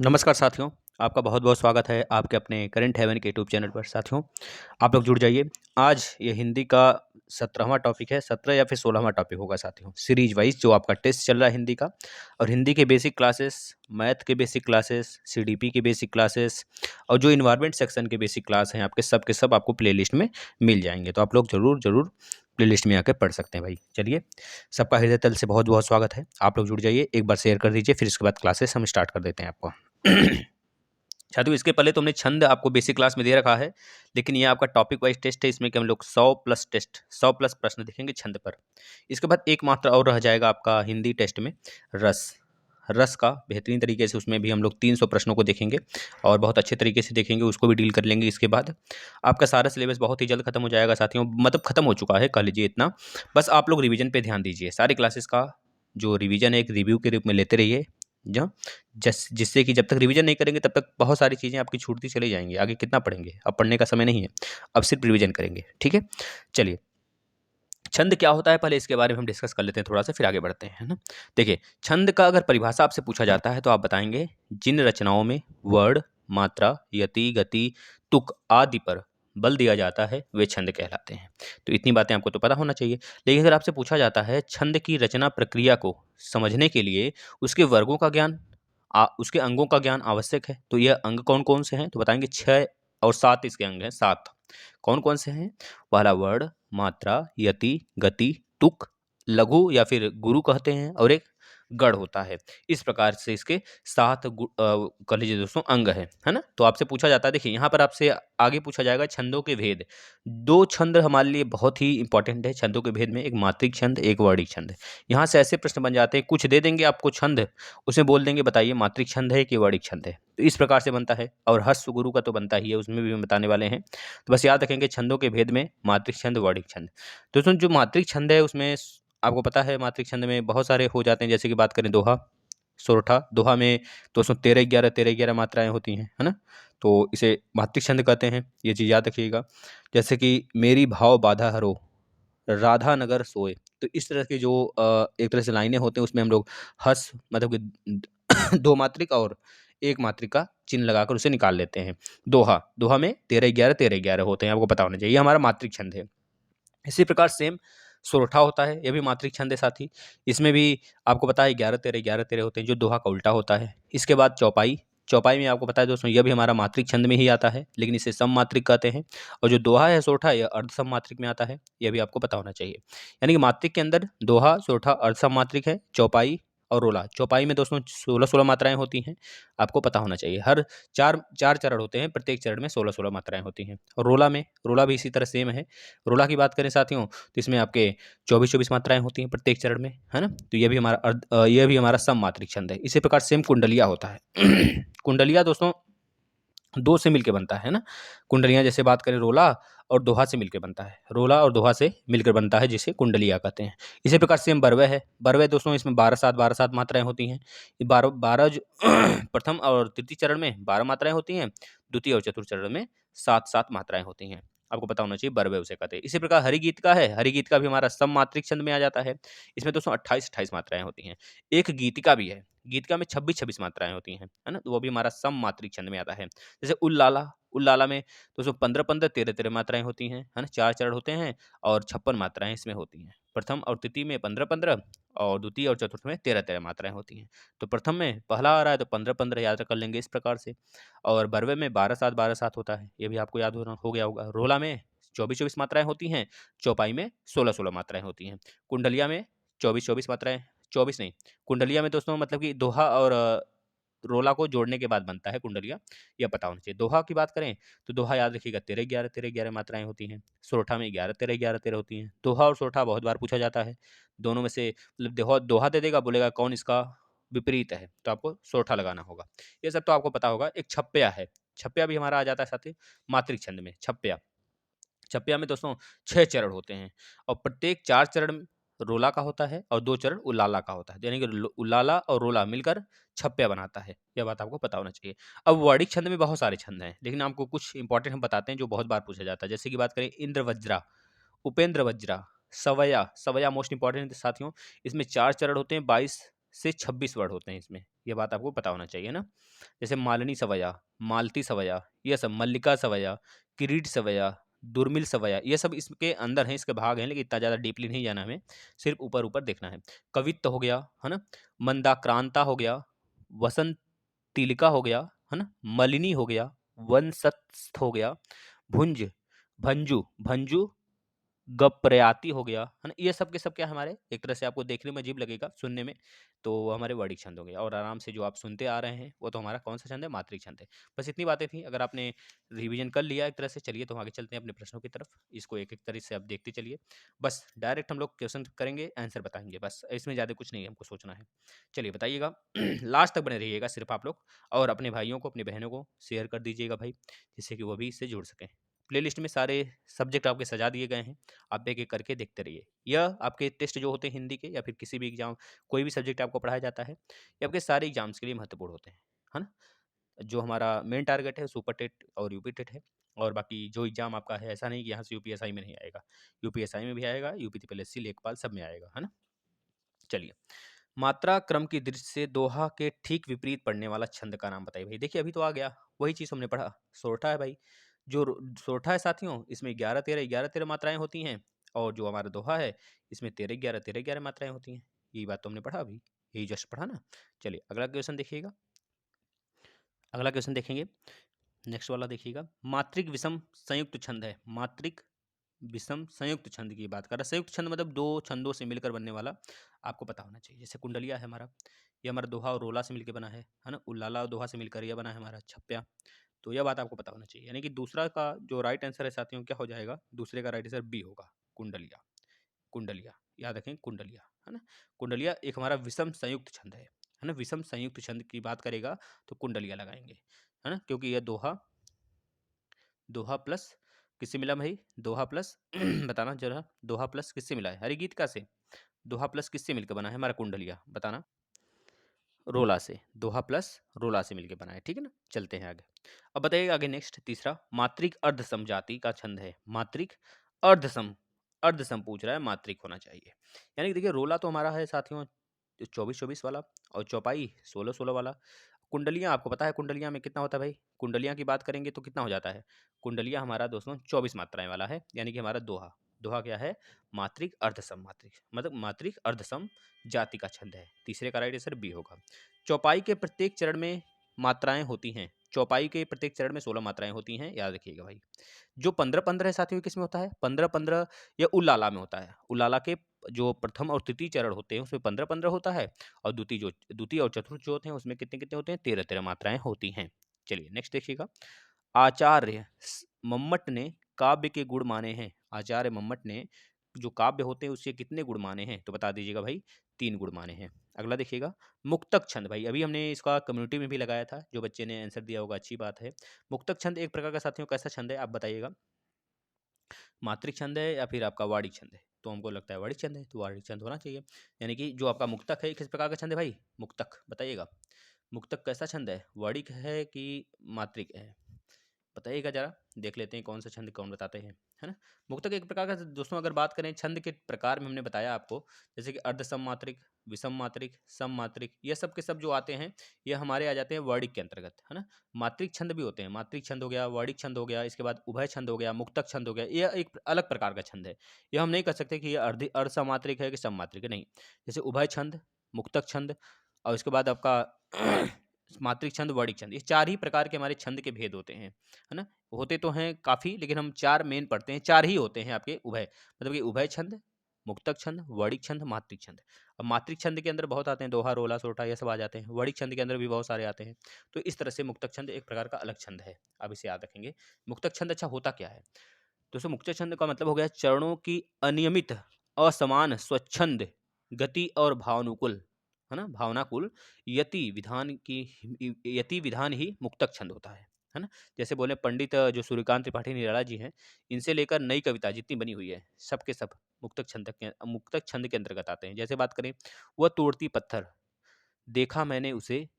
नमस्कार साथियों, आपका बहुत-बहुत स्वागत है आपके अपने करंट हेवन के यूट्यूब चैनल पर। साथियों, आप लोग जुड़ जाइए। आज ये हिंदी का 17वां टॉपिक है, 17 या फिर 16वां टॉपिक होगा साथियों, सीरीज़ वाइज़ जो आपका टेस्ट चल रहा है हिंदी का। और हिंदी के बेसिक क्लासेस, मैथ के बेसिक क्लासेस, सीडीपी के बेसिक क्लासेस और जो एनवायरनमेंट सेक्शन के बेसिक क्लास हैं आपके सब आपको प्लेलिस्ट में मिल जाएँगे। तो आप लोग ज़रूर प्लेलिस्ट में आकर पढ़ सकते हैं भाई। चलिए, सबका हृदय तल से बहुत-बहुत स्वागत है। आप लोग जुड़ जाइए, एक बार शेयर कर दीजिए, फिर इसके बाद क्लासेस हम स्टार्ट कर देते हैं आपको। साथियों, इसके पहले तो हमने छंद आपको बेसिक क्लास में दे रखा है, लेकिन ये आपका टॉपिक वाइज टेस्ट है। इसमें कि हम लोग 100 प्लस टेस्ट, 100 प्लस प्रश्न देखेंगे छंद पर। इसके बाद एक मात्र और रह जाएगा आपका हिंदी टेस्ट में रस। रस का बेहतरीन तरीके से उसमें भी हम लोग 300 प्रश्नों को देखेंगे और बहुत अच्छे तरीके से देखेंगे, उसको भी डील कर लेंगे। इसके बाद आपका सारा सिलेबस बहुत ही जल्द खत्म हो जाएगा साथियों, मतलब खत्म हो चुका है, कह लीजिए इतना। बस आप लोग रिवीजन पे ध्यान दीजिए। सारी क्लासेस का जो रिवीजन है एक रिव्यू के रूप में लेते रहिए, जो जिससे कि जब तक रिवीजन नहीं करेंगे तब तक बहुत सारी चीज़ें आपकी छूटती चली जाएंगी। आगे कितना पढ़ेंगे, अब पढ़ने का समय नहीं है, अब सिर्फ रिवीजन करेंगे। ठीक है, चलिए, छंद क्या होता है पहले इसके बारे में हम डिस्कस कर लेते हैं थोड़ा सा, फिर आगे बढ़ते हैं, है ना। देखिए, छंद का अगर परिभाषा आपसे पूछा जाता है तो आप बताएंगे जिन रचनाओं में वर्ण, मात्रा, यति, गति, तुक आदि पर बल दिया जाता है वे छंद कहलाते हैं। तो इतनी बातें आपको तो पता होना चाहिए। लेकिन अगर आपसे पूछा जाता है छंद की रचना प्रक्रिया को समझने के लिए उसके वर्गों का ज्ञान, उसके अंगों का ज्ञान आवश्यक है, तो यह अंग कौन कौन से हैं, तो बताएंगे 6 और 7 इसके अंग हैं। 7 कौन कौन से हैं? पहला वर्ण, मात्रा, यति, गति, तुक, लघु या फिर गुरु कहते हैं, और एक गढ़ होता है। इस प्रकार से इसके 7 कह लीजिए दोस्तों अंग है ना। तो आपसे पूछा जाता है, देखिए यहाँ पर आपसे आगे पूछा जाएगा छंदों के भेद। 2 छंद हमारे लिए बहुत ही इंपॉर्टेंट है छंदों के भेद में, एक मात्रिक छंद, एक वर्णिक छंद। यहाँ से ऐसे प्रश्न बन जाते हैं, कुछ दे देंगे आपको छंद, उसमें बोल देंगे बताइए मात्रिक छंद है कि वर्णिक छंद है। तो इस प्रकार से बनता है। और हस्व गुरु का तो बनता ही है, उसमें भी हम बताने वाले हैं। तो बस याद रखेंगे छंदों के भेद में मात्रिक छंद, वर्णिक छंद। दोस्तों, जो मात्रिक छंद है उसमें आपको पता है मात्रिक छंद में बहुत सारे हो जाते हैं। जैसे कि बात करें दोहा, सोरठा। दोहा में दोस्तों 13-11 मात्राएं होती हैं, है ना। तो इसे मात्रिक छंद कहते हैं, ये चीज़ याद रखिएगा। जैसे कि मेरी भाव बाधा हरो, राधा नगर सोए। तो इस तरह की जो एक तरह से लाइनें होते हैं, उसमें हम लोग हस मतलब कि 2 मात्रिक और 1 मात्रिक का चिन्ह लगाकर उसे निकाल लेते हैं। दोहा, दोहा में 13-11 होते हैं, आपको पता होना चाहिए। ये हमारा मात्रिक छंद है। इसी प्रकार सेम सोरठा होता है, ये भी मात्रिक छंद है साथी। इसमें भी आपको पता है 11-13 होते हैं, जो दोहा का उल्टा होता है। इसके बाद चौपाई। चौपाई में आपको पता है दोस्तों, यह भी हमारा मात्रिक छंद में ही आता है, लेकिन इसे सममात्रिक कहते हैं। और जो दोहा है सोरठा, यह अर्ध सममात्रिक में आता है, यह भी आपको पता होना चाहिए। यानी कि मात्रिक के अंदर दोहा, सोरठा अर्ध सममात्रिक है, चौपाई और रोला। चौपाई में दोस्तों 16-16 मात्राएं होती हैं, आपको पता होना चाहिए। हर 4 चरण होते हैं, प्रत्येक चरण में 16-16 मात्राएं होती हैं। और रोला भी इसी तरह सेम है। रोला की बात करें साथियों, तो इसमें आपके 24-24 मात्राएं होती हैं प्रत्येक चरण में, है ना। तो ये भी हमारा सममात्रिक छंद है। इसी प्रकार सेम कुंडलिया होता है। कुंडलिया दोस्तों 2 से मिलके बनता है ना। कुंडलियाँ जैसे बात करें रोला और दोहा से मिलके बनता है। रोला और दोहा से मिलकर बनता है, जिसे कुंडलिया कहते हैं। इसी प्रकार सेम बरवे है। बरवे दोस्तों इसमें 12-7 मात्राएँ होती हैं। ये 12 जो प्रथम और तृतीय चरण में 12 मात्राएँ होती हैं, द्वितीय और चतुर्थ चरण में 7-7 मात्राएँ होती हैं। आपको पता होना चाहिए बरवे उसे कहते हैं। इसी प्रकार हरिगीत का है। हरिगीत का भी हमारा सममात्रिक छंद में आ जाता है। इसमें दोस्तों 28-28 मात्राएँ होती हैं। एक गीतिका भी है। गीतिका में 26-26 मात्राएँ होती हैं, है ना। तो वो भी हमारा सममात्रिक छंद में आता है। जैसे उल्लाला, उल्लाला में दोस्तों 15-15, 13-13 मात्राएँ होती हैं, है ना। 4 चरण होते हैं और 56 मात्राएँ इसमें होती हैं। प्रथम और तृतीय में 15-15 और द्वितीय और चतुर्थ में 13-13 मात्राएँ होती हैं। तो प्रथम में पहला आ रहा है तो 15-15 याद कर लेंगे इस प्रकार से। और बरवे में 12-7 होता है, ये भी आपको याद हो गया होगा। रोला में 24-24 मात्राएँ होती हैं, चौपाई में 16-16 मात्राएँ होती हैं। कुंडलिया में 24-24 मात्राएँ, 24 नहीं, कुंडलिया में दोस्तों मतलब कि दोहा और रोला को जोड़ने के बाद बनता है कुंडलिया, यह पता होना चाहिए। दोहा की बात करें तो दोहा याद रखिएगा 13-11 मात्राएँ होती हैं। सोरठा में 11-13 होती हैं। दोहा और सोरठा बहुत बार पूछा जाता है। दोनों में से मतलब दोहा दोहा दे देगा, बोलेगा कौन इसका विपरीत है, तो आपको सोरठा लगाना होगा। ये सब तो आपको पता होगा। एक छप्पया है। छप्पया भी हमारा आ जाता है साथी मात्रिक छंद में। छप्पया, छप्पया में दोस्तों 6 चरण होते हैं और प्रत्येक 4 चरण रोला का होता है और 2 चरण उल्लाला का होता है। यानी कि उल्लाला और रोला मिलकर छप्पया बनाता है। यह बात आपको पता होना चाहिए। अब वर्णिक छंद में बहुत सारे छंद हैं, लेकिन आपको कुछ इंपॉर्टेंट हम बताते हैं जो बहुत बार पूछा जाता है। जैसे कि बात करें इंद्र वज्रा, उपेंद्र वज्रा, सवया। सवया मोस्ट इंपॉर्टेंट साथियों। इसमें 4 चरण होते हैं, 22 से 26 वर्ड होते हैं इसमें, ये बात आपको पता होना चाहिए ना। जैसे मालिनी सवया, मालती सवया, ये सब, मल्लिका सवया, किरीट सवया, दुर्मिल सवया, ये सब इसके अंदर हैं, इसके भाग हैं, लेकिन इतना ज़्यादा डीपली नहीं जाना हमें, सिर्फ ऊपर ऊपर देखना है। कवित्त हो गया, है ना, मंदाक्रांता हो गया, वसंत तिलिका हो गया, है ना, मलिनी हो गया, वनसत्स्थ हो गया, भुंज, भंजू, भंजू, गप्रयाति हो गया, है ना, ये सब के सब क्या है हमारे, एक तरह से आपको देखने में अजीब लगेगा, सुनने में, तो वो हमारे वर्डिक छंद हो गए, और आराम से जो आप सुनते आ रहे हैं वो तो हमारा कौन सा छंद है, मात्रिक छंद है। बस इतनी बातें थी, अगर आपने रिवीजन कर लिया एक तरह से, चलिए तो आगे चलते हैं अपने प्रश्नों की तरफ, इसको एक एक तरह से आप देखते चलिए, बस डायरेक्ट हम लोग क्वेश्चन करेंगे, आंसर बताएंगे, बस इसमें ज़्यादा कुछ नहीं है हमको सोचना है। चलिए बताइएगा, लास्ट तक बने रहिएगा सिर्फ आप लोग, और अपने भाइयों को, अपनी बहनों को शेयर कर दीजिएगा भाई, जिससे कि वो भी इससे जुड़ सकें। प्लेलिस्ट में सारे सब्जेक्ट आपके सजा दिए गए हैं, आप एक एक करके देखते रहिए। यह आपके टेस्ट जो होते हैं हिंदी के, या फिर किसी भी एग्जाम, कोई भी सब्जेक्ट आपको पढ़ाया जाता है, ये आपके सारे एग्जाम्स के लिए महत्वपूर्ण होते हैं, है ना। जो हमारा मेन टारगेट है सुपर टेट और यूपी टेट है, और बाकी जो एग्जाम आपका है, ऐसा नहीं कि यहाँ से यूपीएसआई में नहीं आएगा, यूपीएसआई में भी आएगा, यूपीपीएससी, लेखपाल, सब में आएगा, है ना। चलिए, मात्रा क्रम की दृष्टि से दोहा के ठीक विपरीत पढ़ने वाला छंद का नाम बताइए भाई। देखिए अभी तो आ गया, वही चीज़ हमने पढ़ा, सोरठा है भाई। जो सोरठा है साथियों, इसमें 11 13 मात्राएं होती हैं, और जो हमारा दोहा है, इसमें 13 11 मात्राएं होती हैं। यही बात तो हमने पढ़ा अभी, यही जस्ट पढ़ा ना। चलिए अगला क्वेश्चन देखिएगा, अगला क्वेश्चन देखेंगे, नेक्स्ट वाला देखिएगा। मात्रिक विषम संयुक्त छंद है, मात्रिक विषम संयुक्त छंद की बात कर रहा है। संयुक्त छंद मतलब दो छंदों से मिलकर बनने वाला, आपको पता होना चाहिए। जैसे कुंडलिया है हमारा, ये हमारा दोहा और रोला से मिलकर बना है ना। उल्लाला और दोहा से मिलकर यह बना है हमारा छप्या। तो यह बात आपको पता होना चाहिए, यानी कि दूसरा का जो राइट आंसर है साथियों, क्या हो जाएगा, दूसरे का राइट आंसर बी होगा, कुंडलिया। कुंडलिया याद रखें, कुंडलिया, है ना। कुंडलिया एक हमारा विषम संयुक्त छंद है ना। विषम संयुक्त छंद की बात करेगा तो कुंडलिया लगाएंगे, है ना, क्योंकि यह दोहा, दोहा प्लस किससे मिला भाई, दोहा प्लस बताना जरा, दोहा प्लस किससे मिला है, हरिगीत का से। दोहा प्लस किससे मिलकर बना है हमारा कुंडलिया, बताना। रोला से, दोहा प्लस रोला से मिलकर बना है, ठीक है ना। चलते हैं आगे, अब बताइएगा आगे नेक्स्ट तीसरा, मात्रिक अर्धसम जाति का छंद है, मात्रिक अर्धसम, अर्धसम पूछ रहा है, मात्रिक होना चाहिए। यानी कि देखिए रोला तो हमारा है साथियों 24 24 वाला, और चौपाई 16 16 वाला। कुंडलियाँ आपको पता है, कुंडलियाँ में कितना होता है भाई, कुंडलियाँ की बात करेंगे तो कितना हो जाता है, कुंडलियाँ हमारा दोस्तों 24 मात्राएं वाला है, यानी कि हमारा दोहा, दोहा क्या है, मात्रिक अर्धसम, मात्रिक मतलब मात्रिक अर्धसम जाति का छंद है। तीसरे का राइट आंसर बी होगा। चौपाई के प्रत्येक चरण में मात्राएं होती हैं, चौपाई के प्रत्येक चरण में 16 मात्राएं होती हैं, याद रखिएगा भाई। जो 15 15 है साथियों, किस में होता है, 15 15 या उल्लाला में होता है। उल्लाला के जो प्रथम और तृतीय चरण होते हैं उसमें 15 15 होता है, और द्वितीय और चतुर्थ जो होते हैं उसमें कितने कितने होते हैं, 13 13 मात्राएं होती हैं। चलिए नेक्स्ट देखिएगा, आचार्य मम्मट ने काव्य के गुण माने हैं, आचार्य मम्मट ने जो काव्य होते हैं उसके कितने गुण माने हैं, तो बता दीजिएगा भाई, 3 गुण माने हैं। अगला देखिएगा, मुक्तक छंद, भाई अभी हमने इसका कम्युनिटी में भी लगाया था, जो बच्चे ने आंसर दिया होगा अच्छी बात है। मुक्तक छंद एक प्रकार का साथियों कैसा छंद है, आप बताइएगा, मात्रिक छंद है या फिर आपका वार्षिक छंद है, तो हमको लगता है वार्षिक छंद है, तो वार्षिक छंद होना चाहिए। यानी कि जो आपका मुक्तक है किस प्रकार का छंद है भाई, मुक्तक बताइएगा, मुक्तक कैसा छंद है, वार्षिक है कि मात्रिक है, बताइएगा जरा, देख लेते हैं कौन सा छंद कौन बताते हैं, है ना। मुक्तक एक प्रकार का दोस्तों, अगर बात करें छंद के प्रकार में, हमने बताया आपको, जैसे कि अर्ध सम मात्रिक, विषम मात्रिक, सम मात्रिक, ये सब के सब जो आते हैं, ये हमारे आ जाते हैं वर्णिक के अंतर्गत, है ना। मात्रिक छंद भी होते हैं, मात्रिक छंद हो गया, वर्णिक छंद हो गया, इसके बाद उभय छंद हो गया, मुक्तक छंद हो गया, ये एक अलग प्रकार का छंद है। ये हम नहीं कह सकते कि ये अर्ध समात्रिक है कि सम मात्रिक है, नहीं। जैसे उभय छंद, मुक्तक छंद, और इसके बाद आपका मात्रिक छंद, वर्णिक छंद, ये 4 ही प्रकार के हमारे छंद के भेद होते हैं, है ना। होते तो हैं काफ़ी, लेकिन हम 4 मेन पढ़ते हैं, 4 ही होते हैं आपके उभय, मतलब कि उभय छंद, मुक्तक छंद, वर्णिक छंद, मात्रिक छंद। अब मात्रिक छंद के अंदर बहुत आते हैं, दोहा, रोला, सोरठा, ये सब आ जाते हैं। वर्णिक छंद के अंदर भी बहुत सारे आते हैं। तो इस तरह से मुक्तक छंद एक प्रकार का अलग छंद है, आप इसे याद रखेंगे। मुक्तक छंद अच्छा होता क्या है, दोस्तों मुक्तक छंद का मतलब हो गया चरणों की अनियमित, असमान, स्वच्छंद गति और भावनुकुल, है ना, भावनाकुल यति विधान ही मुक्तक छंद होता है ना। जैसे बोले पंडित जो सूर्यकांत त्रिपाठी निराला जी हैं, इनसे लेकर नई कविता जितनी बनी हुई है, सब के सब मुक्तक छंद के अंतर्गत आते हैं। जैसे बात करें, वह तोड़ती पत्थर, देखा मैंने उसे,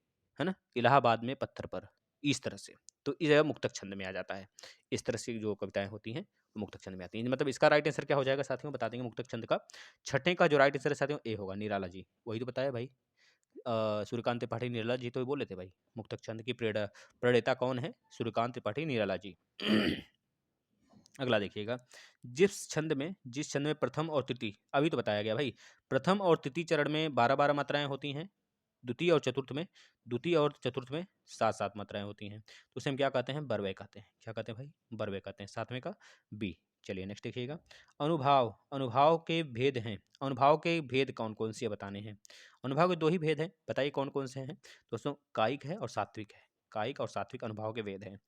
है ना, इलाहाबाद में पत्थर पर, इस तरह से, तो यह मुक्तक छंद में आ जाता है। इस तरह से जो कविताएं होती हैं वो मुक्तक छंद में आती हैं। मतलब इसका राइट आंसर क्या हो जाएगा साथियों, बता देंगे मुक्तक छंद का। छठे का जो राइट आंसर है साथियों, ए होगा, निराला जी, वही तो बताया भाई, सूर्यकांत त्रिपाठी निराला जी तो बोले थे भाई, मुक्तक छंद की प्रणेता कौन है? सूर्यकांत त्रिपाठी निराला जी। अगला देखिएगा, जिस छंद में प्रथम और तृतीय, अभी तो बताया गया भाई, प्रथम और तृतीय चरण में 12-12 मात्राएं होती हैं, द्वितीय और चतुर्थ में 7-7 मात्राएं होती हैं, तो उसे हम क्या कहते हैं? बरवे कहते हैं। क्या कहते हैं भाई? बरवे कहते हैं। सातवें का बी। चलिए नेक्स्ट देखिएगा, अनुभाव। अनुभाव के भेद हैं, अनुभाव के भेद कौन कौन से बताने हैं? अनुभाव के दो ही भेद हैं, बताइए कौन कौन से हैं दोस्तों? कायिक है और सात्विक है। कायिक और सात्विक अनुभाव के भेद हैं।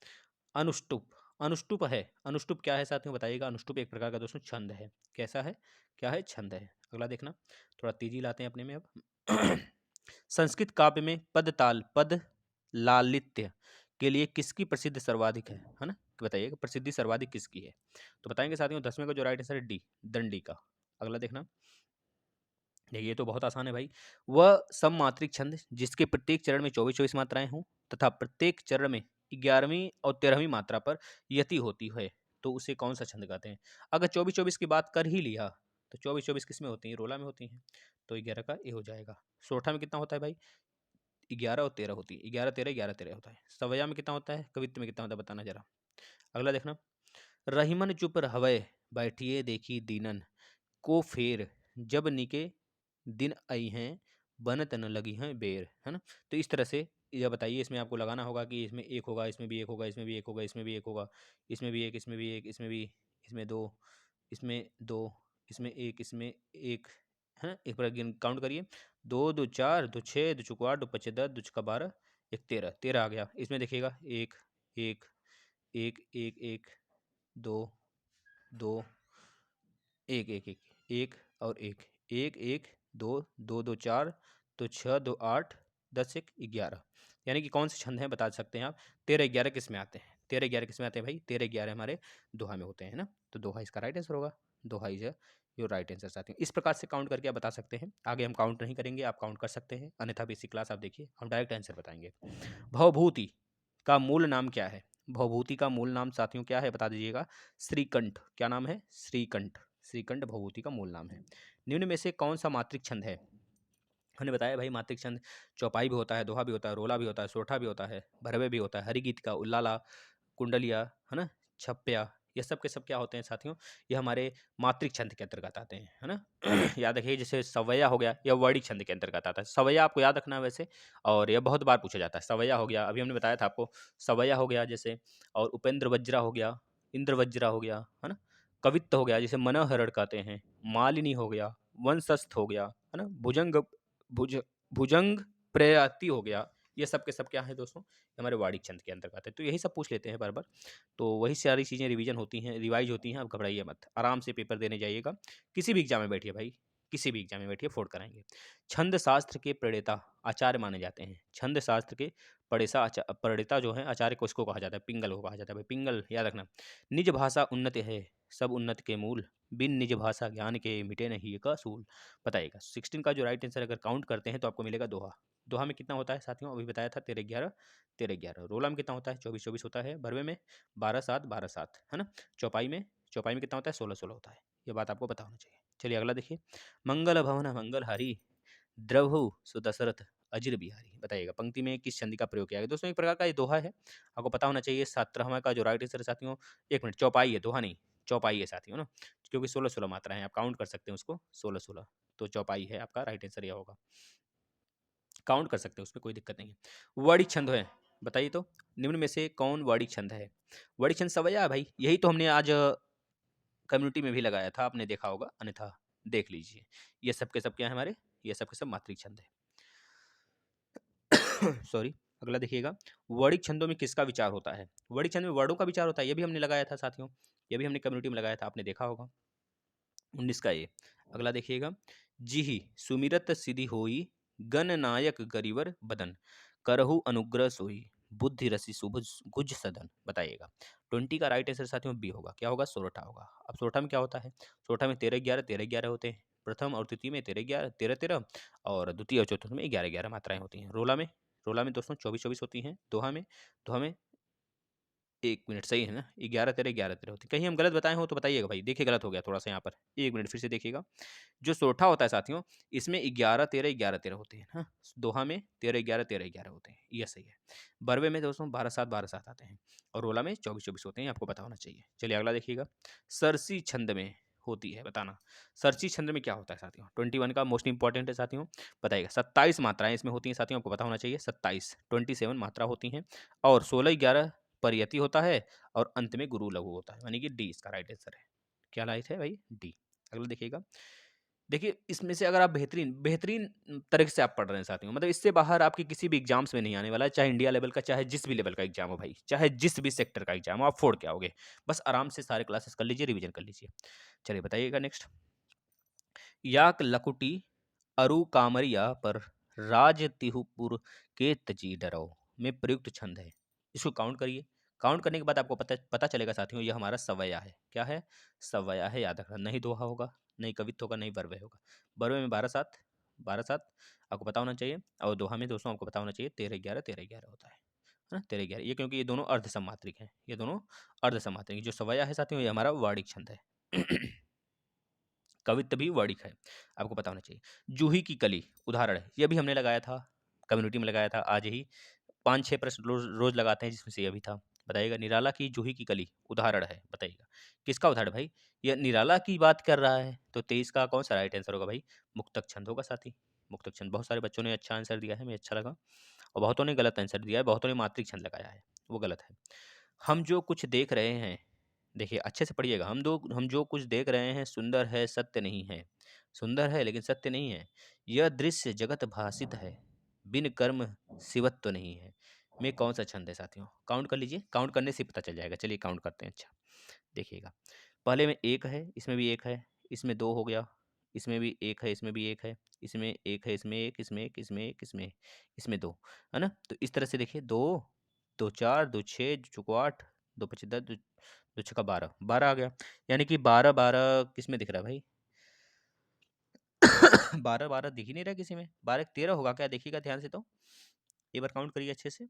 अनुष्टुप, अनुष्टुप है, अनुष्टुप क्या है साथियों बताइएगा? अनुष्टुप एक प्रकार का दोस्तों छंद है। कैसा है? क्या है? छंद है। अगला देखना, थोड़ा तेजी लाते हैं अपने में अब। संस्कृत काव्य में पद ताल, पद लालित्य के लिए किसकी प्रसिद्धि सर्वाधिक है ना? तो बताइएगा प्रसिद्धि सर्वाधिक किसकी है? तो बताएंगे साथियों 10वें का जो राइट आंसर है डी, दंडी का। अगला देखना, देखिए ये तो बहुत आसान है भाई। वह सममात्रिक छंद जिसके प्रत्येक चरण में 24-24 मात्राएं हों तथा प्रत्येक चरण में 11वीं और 13वीं मात्रा पर यति होती है, तो उसे कौन सा छंद कहते हैं? अगर 24-24 की बात कर ही लिया तो 24-24 किस में होती हैं? रोला में होती हैं, तो 11 का ए हो जाएगा। सोरठा में कितना होता है भाई? 11 और 13 होती है, 11-13 11-13 होता है। सवैया में कितना होता है? कवित्व में कितना होता है बताना जरा। अगला देखना, रहीमन चुप रहवै बैठिए देखी दीनन को फेर, जब निके दिन आई हैं बनत न लगी हैं बेर, है ना? तो इस तरह से यह बताइए, इसमें आपको लगाना होगा कि इसमें एक होगा, इसमें भी एक होगा, इसमें भी एक होगा, इसमें भी एक होगा, इसमें भी एक, इसमें भी एक, इसमें भी, इसमें दो, इसमें दो, इसमें एक, इसमें एक, है ना? एक बार गिन काउंट करिए, 2 2 4 2 6 2 4 2 5 10 2 6 12 1 13, 13 आ गया। इसमें देखिएगा एक एक एक एक एक, दो दो, एक एक एक, एक और एक, एक एक, दो दो दो चार, तो 6 2 8 10 1 11, यानी कि कौन से छंद हैं बता सकते हैं आप? 13-11 किस में आते हैं? 13-11 किस में आते हैं भाई? 13-11 हमारे दोहा में होते हैं ना, तो दोहा इसका राइट आंसर होगा। दोहा इज योर राइट आंसर साथियों। इस प्रकार से काउंट करके आप बता सकते हैं। आगे हम काउंट नहीं करेंगे, आप काउंट कर सकते हैं, अन्यथा बेसिक क्लास आप देखिए, हम डायरेक्ट आंसर बताएंगे। भवभूति का मूल नाम क्या है? भवभूति का मूल नाम साथियों क्या है बता दीजिएगा? श्रीकंठ। क्या नाम है? श्रीकंठ। श्रीकंठ भवभूति का मूल नाम है। निम्न में से कौन सा मात्रिक छंद है? हमने बताया भाई मात्रिक छंद चौपाई भी होता है, दोहा भी होता है, रोला भी होता है, सोरठा भी होता है, भरवे भी होता है, हरिगीत का, उल्लाला, कुंडलिया, है ना, छप्पया, ये सब के सब क्या होते हैं साथियों? ये हमारे मात्रिक छंद के अंतर्गत आते हैं, है ना? याद रखिए, जैसे सवैया हो गया, यह वर्णिक छंद के अंतर्गत आता है। सवैया आपको याद रखना है वैसे, और यह बहुत बार पूछा जाता है। सवैया हो गया, अभी हमने बताया था आपको, सवैया हो गया जैसे, और उपेंद्र वज्रा हो गया, इंद्र वज्रा हो गया, है ना, कवित्त हो गया जैसे मनोहरण कहते हैं, मालिनी हो गया, वंशस्थ हो गया, है ना, भुज भुजंग प्रयाति हो गया, ये सब के सब क्या है दोस्तों? ये हमारे वाणिक छंद के अंतर्गत है। तो यही सब पूछ लेते हैं बार बार, तो वही सारी चीज़ें रिवीजन होती हैं, रिवाइज होती हैं। आप घबराइए मत, आराम से पेपर देने जाइएगा। किसी भी एग्जाम में बैठिए भाई, किसी भी एग्जाम में बैठिए, फोड़ कराएंगे। छंद शास्त्र के प्रणेता आचार्य माने जाते हैं। छंद शास्त्र के प्रणेता जो है आचार्य को इसको कहा जाता है, पिंगल को कहा जाता है भाई, पिंगल याद रखना। निज भाषा उन्नत है सब उन्नत के मूल, बिन निज भाषा ज्ञान के मिटे नहीं का सूल। बताइएगा 16 का जो राइट आंसर अगर काउंट करते हैं तो आपको मिलेगा दोहा। दोहा में कितना होता है साथियों? अभी बताया था 13-11 13-11। रोला में कितना होता है? 24-24 होता है। भरवे में 12-7 है ना। चौपाई में कितना होता है? 16-16 होता है। ये बात आपको पता होना चाहिए। चलिए अगला देखिए, मंगल भवन मंगल हरि द्रवहु सुदशरथ अजिर बिहारी। बताइएगा पंक्ति में किस संधि का प्रयोग किया गया? दोस्तों एक प्रकार का ये दोहा है, आपको पता होना चाहिए। 17वां का जो राइट आंसर है साथियों, एक मिनट, चौपाई है, दोहा नहीं, चौपाई है साथियों ना, क्योंकि 16-16 मात्रा है, आप काउंट कर सकते हैं उसको, 16-16, तो चौपाई है आपका राइट आंसर, यह होगा। काउंट कर सकते हैं, उसमें कोई दिक्कत नहीं है। वर्णिक छंद है, बताइए तो निम्न में से कौन वर्णिक छंद है? वर्णिक छंद सवैया है भाई, यही तो हमने आज कम्युनिटी में भी लगाया था, आपने देखा होगा, अन्यथा देख लीजिए। ये सब के सब क्या है हमारे? ये सब के सब मात्रिक छंद है। सॉरी। अगला देखिएगा, वर्णिक छंदों में किसका विचार होता है? वर्णिक छंद में वर्णों का विचार होता है, ये भी हमने लगाया था साथियों, ये भी हमने कम्युनिटी में लगाया था, आपने देखा होगा। 19 का ये। अगला देखिएगा, जिहि सुमिरत सिद्धि होई गण नायक गरिवर बदन, करहु अनुग्रह सोई बुद्धि रसी सुभुज गुज सदन। बताइएगा 20 का राइट आंसर साथियों बी होगा। क्या होगा? सोरठा होगा। अब सोरठा में क्या होता है? सोरठा में 13-11 होते हैं। प्रथम और तृतीय में 13-11 13-13, और द्वितीय और चतुर्थ में 11-11 मात्राएं होती हैं। रोला में दोस्तों 24-24 होती हैं। दोहा में 1 मिनट सही है ना? 11-13 होती है। कहीं हम गलत बताए हों तो बताइएगा भाई। देखिए गलत हो गया थोड़ा-सा यहाँ पर। 1 मिनट फिर से देखिएगा। जो सोठा होता है साथियों, इसमें 11-13 होते हैं, हाँ? दोहा में 13-11 होते हैं, ये सही है। बरवे में दोस्तों 12-7 आते हैं और रोला में 24-24 होते हैं, ये आपको पता होना चाहिए। चलिए अगला देखिएगा। सरसी छंद में होती है, बताना। सरसी छंद में क्या होता है साथियों? 21 का मोस्ट इंपॉर्टेंट है साथियों, बताइएगा। 27 मात्राएँ इसमें होती हैं साथियों, आपको पता होना चाहिए। 27 27 मात्रा होती हैं और 16-11 पर यति होता है और अंत में गुरु लघु होता है, यानी कि डी इसका राइट आंसर है। क्या राइट है भाई? डी। अगला देखिएगा। देखिए इसमें से अगर आप बेहतरीन बेहतरीन तरीके से आप पढ़ रहे हैं साथियों, मतलब इससे बाहर आपके किसी भी एग्जाम्स में नहीं आने वाला है, चाहे इंडिया लेवल का, चाहे जिस भी लेवल का एग्जाम हो भाई, चाहे जिस भी सेक्टर का एग्जाम हो, आप फोड़ के आओगे। बस आराम से सारे क्लासेस कर लीजिए, रिवीजन कर लीजिए। चलिए बताइएगा नेक्स्ट। याक लकुटी अरु कामरिया पर राज तिहुपुर के तजी डरो में प्रयुक्त छंद है। इसको काउंट करिए। काउंट करने के बाद आपको पता पता चलेगा साथियों, ये हमारा सवया है। क्या है? सवया है, याद रखना। नहीं दोहा होगा, नहीं कवित्व होगा, नहीं बरवे होगा। बरवे में 12-7 आपको पता होना चाहिए और दोहा में दोस्तों आपको पता होना चाहिए 13-11 होता है ना? 13-11 ये क्योंकि ये दोनों अर्ध सम्मात्रिक हैं, ये दोनों अर्ध सम्मात्रिक। जो सवया है साथियों, ये हमारा वार्णिक छंद है। कवित्व भी वर्णिक है, आपको पता होना चाहिए। जूही की कली उदाहरण है, ये भी हमने लगाया था, कम्युनिटी में लगाया था आज ही। 5-6 प्रश्न रोज लगाते हैं, जिसमें से ये भी था। बताइएगा। निराला की जूही की कली उदाहरण है, बताइएगा। किसका उदाहरण भाई? ये निराला की बात कर रहा है, तो 23 का कौन सा राइट आंसर होगा भाई? मुक्तक छंद होगा साथी। मुक्तक छंद। बहुत सारे बच्चों ने अच्छा आंसर दिया है, मुझे अच्छा लगा। और बहुतों ने गलत आंसर दिया है, बहुतों ने मात्रिक छंद लगाया है, वो गलत है। हम जो कुछ देख रहे हैं, देखिए अच्छे से पढ़िएगा। हम जो कुछ देख रहे हैं सुंदर है, सत्य नहीं है। सुंदर है लेकिन सत्य नहीं है। यह दृश्य जगत भासित है, बिन कर्म शिवत्व नहीं है। में कौन सा छंद है साथियों? काउंट कर लीजिए, काउंट करने से पता चल जाएगा। चलिए काउंट करते हैं। अच्छा देखिएगा। पहले में 1 है, इसमें भी 1 है, इसमें 2 हो गया, इसमें भी 1 है, इसमें भी 1 है, इसमें 1 है, इसमें 1, इसमें 1, इसमें 1, इसमें 2, है ना? तो इस तरह से देखिए। 2 2 4 2 6 2 चौको 8 2 पचे 10 2 छक्का 12 12 आ गया। यानी कि 12 किस में दिख रहा है भाई? 12 दिख ही नहीं रहा किसी में। 12 13 होगा क्या? देखिएगा ध्यान से। तो एक बार काउंट करिए अच्छे से।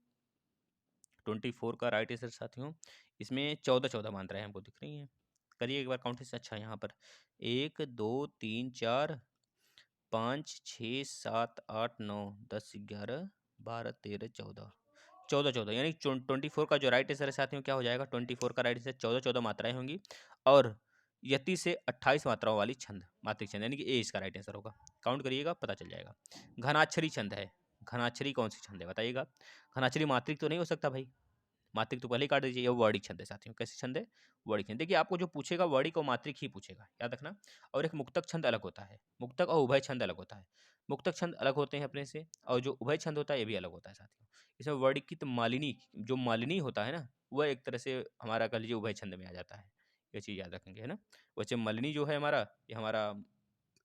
24 का राइट आंसर साथियों, इसमें 14 मात्राएं हमको दिख रही हैं। करिए एक बार काउंट से। अच्छा यहाँ पर 1 2 3 4 5 6 7 8 9 10 11 12 13 14 यानी 24 का जो राइट आंसर है साथियों, क्या हो जाएगा? 24 का राइट आंसर 14 मात्राएं होंगी और यति से 28 मात्राओं वाली छंद, मात्रिक छंद, यानी कि ए इसका राइट आंसर होगा। काउंट करिएगा, पता चल जाएगा। घनाक्षरी छंद है। घनाक्षरी कौन सी छंद है बताइएगा? घनाक्षरी मात्रिक तो नहीं हो सकता भाई, मात्रिक तो पहले ही काट दीजिए। ये वर्णिक छंद है साथियों। कैसे छंद है? वर्णिक छंद। देखिए आपको जो पूछेगा वर्णिक और मात्रिक ही पूछेगा, याद रखना। और एक मुक्तक छंद अलग होता है, मुक्तक और उभय छंद अलग होता है। मुक्तक छंद अलग होते हैं अपने से, और जो उभय छंद होता है ये भी अलग होता है साथियों। इसमें वर्णिक की तो मालिनी, जो मालिनी होता है ना, वह एक तरह से हमारा कह लीजिए उभय छंद में आ जाता है। ये चीज़ याद रखेंगे, है ना? वैसे मलिनी जो है हमारा, ये हमारा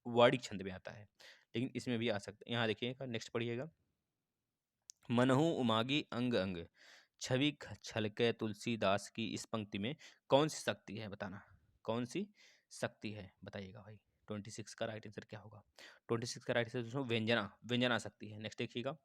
वर्णिक छंद में आता है, लेकिन इसमें भी आ सकता है। यहाँ देखिएगा, नेक्स्ट पढ़िएगा। मनहु उमागी अंग अंग छवि छलके तुलसीदास की इस पंक्ति में कौन सी शक्ति है? बताना। कौन सी शक्ति है बताइएगा भाई? 26 का राइट आंसर क्या होगा? 26 का राइट आंसर दोस्तों व्यंजना, व्यंजना शक्ति है। नेक्स्ट देखिएगा।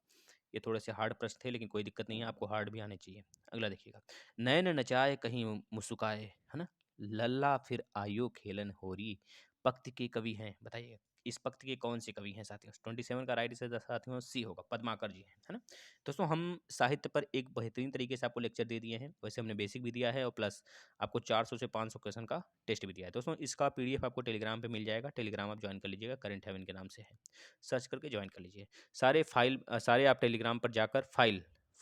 ये थोड़े से हार्ड प्रश्न थे, लेकिन कोई दिक्कत नहीं है, आपको हार्ड भी आने चाहिए। अगला देखिएगा। नयन नचाए कहीं मुस्काए, है ना? लल्ला फिर आयो खेलन होरी पक्त के कवि हैं, बताइए। इस पक्त के कौन से कवि हैं साथियों? 27 का राइट आंसर साथियों सी होगा, पद्माकर जी हैं, है ना? दोस्तों हम साहित्य पर एक बेहतरीन तरीके से आपको लेक्चर दे दिए हैं। वैसे हमने बेसिक भी दिया है और प्लस आपको 400 से 500 क्वेश्चन का टेस्ट भी दिया है। दोस्तों इसका पीडीएफ आपको टेलीग्राम पे मिल जाएगा। टेलीग्राम आप ज्वाइन कर लीजिएगा, करंट हेवन के नाम से है, सर्च करके ज्वाइन कर लीजिए। सारे आप टेलीग्राम पर जाकर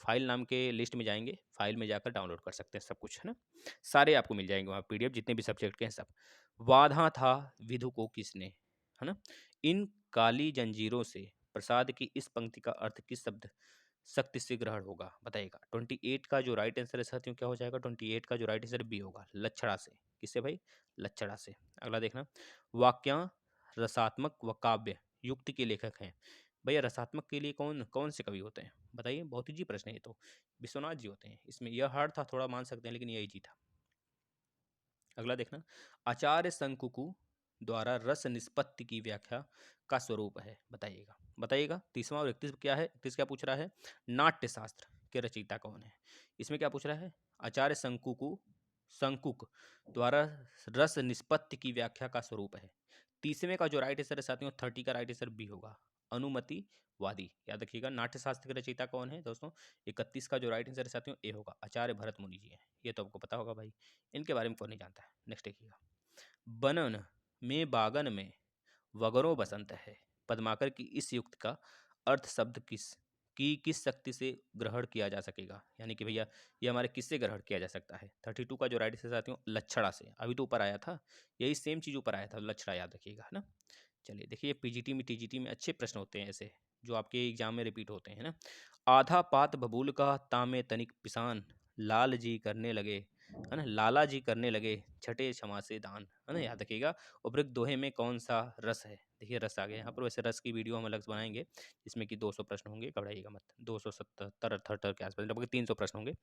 फाइल नाम के लिस्ट में जाएंगे, फाइल में जाकर डाउनलोड कर सकते हैं सब कुछ, है ना? सारे आपको मिल जाएंगे वहाँ पीडीएफ, जितने भी सब्जेक्ट के हैं सब। वाधा था विधु को किसने, है ना? इन काली जंजीरों से प्रसाद की इस पंक्ति का अर्थ किस शब्द सख्त से ग्रहण होगा? बताइएगा। 28 का जो राइट आंसर है साथियों, क्या हो जाएगा? 28 का जो राइट आंसर बी होगा, लक्षणा से। किससे भाई? लक्षणा से। अगला देखना। वाक्या रसात्मक व काव्य युक्त के लेखक हैं। भैया रसात्मक के लिए कौन कौन से कवि होते हैं बताइए? बहुत ही जी प्रश्न है ये तो। विश्वनाथ जी होते हैं। इसमें यह हार्ड था, थोड़ा मान सकते हैं, लेकिन यही जी था। अगला देखना। आचार्य शंकुकु द्वारा रस निष्पत्ति की व्याख्या का स्वरूप है, बताइएगा। बताइएगा 30वां और 31 क्या है? 31 क्या पूछ रहा है? नाट्य शास्त्र। के रचयिता कौन है? इसमें क्या पूछ रहा है? आचार्य शंकुक द्वारा रस निष्पत्ति की व्याख्या का स्वरूप है। 30वें का जो राइट आंसर है साथियों, 30 का राइट आंसर बी होगा, अनुमतिवादी। याद रखिएगा। नाट्यशास्त्र के रचयिता कौन है दोस्तों? 31 का जो राइट आंसर है साथियों ए होगा, आचार्य भरत मुनि जी हैं। ये तो आपको पता होगा भाई, इनके बारे में कौन नहीं जानता है। नेक्स्ट देखिएगा। बनन में बागन में वगरों बसंत है। पद्माकर की इस युक्त का अर्थ शब्द किस शक्ति से ग्रहण किया जा सकेगा? यानी कि भैया ये हमारे किससे ग्रहण किया जा सकता है? 32 का जो राइट आंसर साथियों लक्षणा से। अभी तो ऊपर आया था, यही सेम चीज ऊपर आया था, लक्षणा, याद रखिएगा, है ना। चलिए देखिए, पीजीटी में टीजीटी में अच्छे प्रश्न होते हैं ऐसे, जो आपके एग्जाम में रिपीट होते हैं ना। आधा पात बबूल का तामे तनिक पिसान, लाल जी करने लगे, है ना, लाला जी करने लगे, छठे क्षमा से दान, है ना, याद रखिएगा। उपरोक्त दोहे में कौन सा रस है? देखिए रस आ गया यहाँ पर। वैसे रस की वीडियो हम अलग से बनाएंगे, जिसमें कि 200 प्रश्न होंगे, घबराइएगा मत। 277 के आसपास, लगभग 300 प्रश्न होंगे।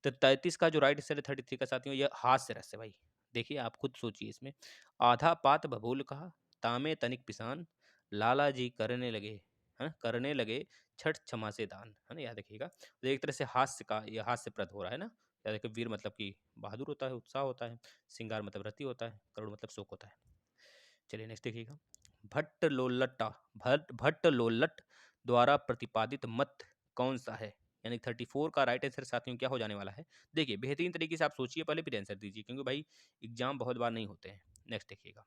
तो 33 का जो राइट आंसर है 33 का साथियों, ये हास्य रस है भाई। देखिए आप खुद सोचिए इसमें, आधा पात बबूल कहा, तामे तनिक पिसान, लाला जी करने लगे, है ना, करने लगे, छठ क्षमा से दान, है ना, याद रखिएगा। तो एक तरह से हास्य का, ये हास्यप्रद हो रहा है ना। याद रखिए, वीर मतलब कि बहादुर होता है, उत्साह होता है, सिंगार मतलब रति होता है, करुण मतलब शोक होता है। चलिए नेक्स्ट देखिएगा। भट्ट लोल्लट द्वारा प्रतिपादित मत कौन सा है? यानी 34 का राइट आंसर साथियों क्या हो जाने वाला है? देखिए बेहतरीन तरीके से आप सोचिए पहले, फिर आंसर दीजिए, क्योंकि भाई एग्जाम बहुत बार नहीं होते हैं। नेक्स्ट देखिएगा।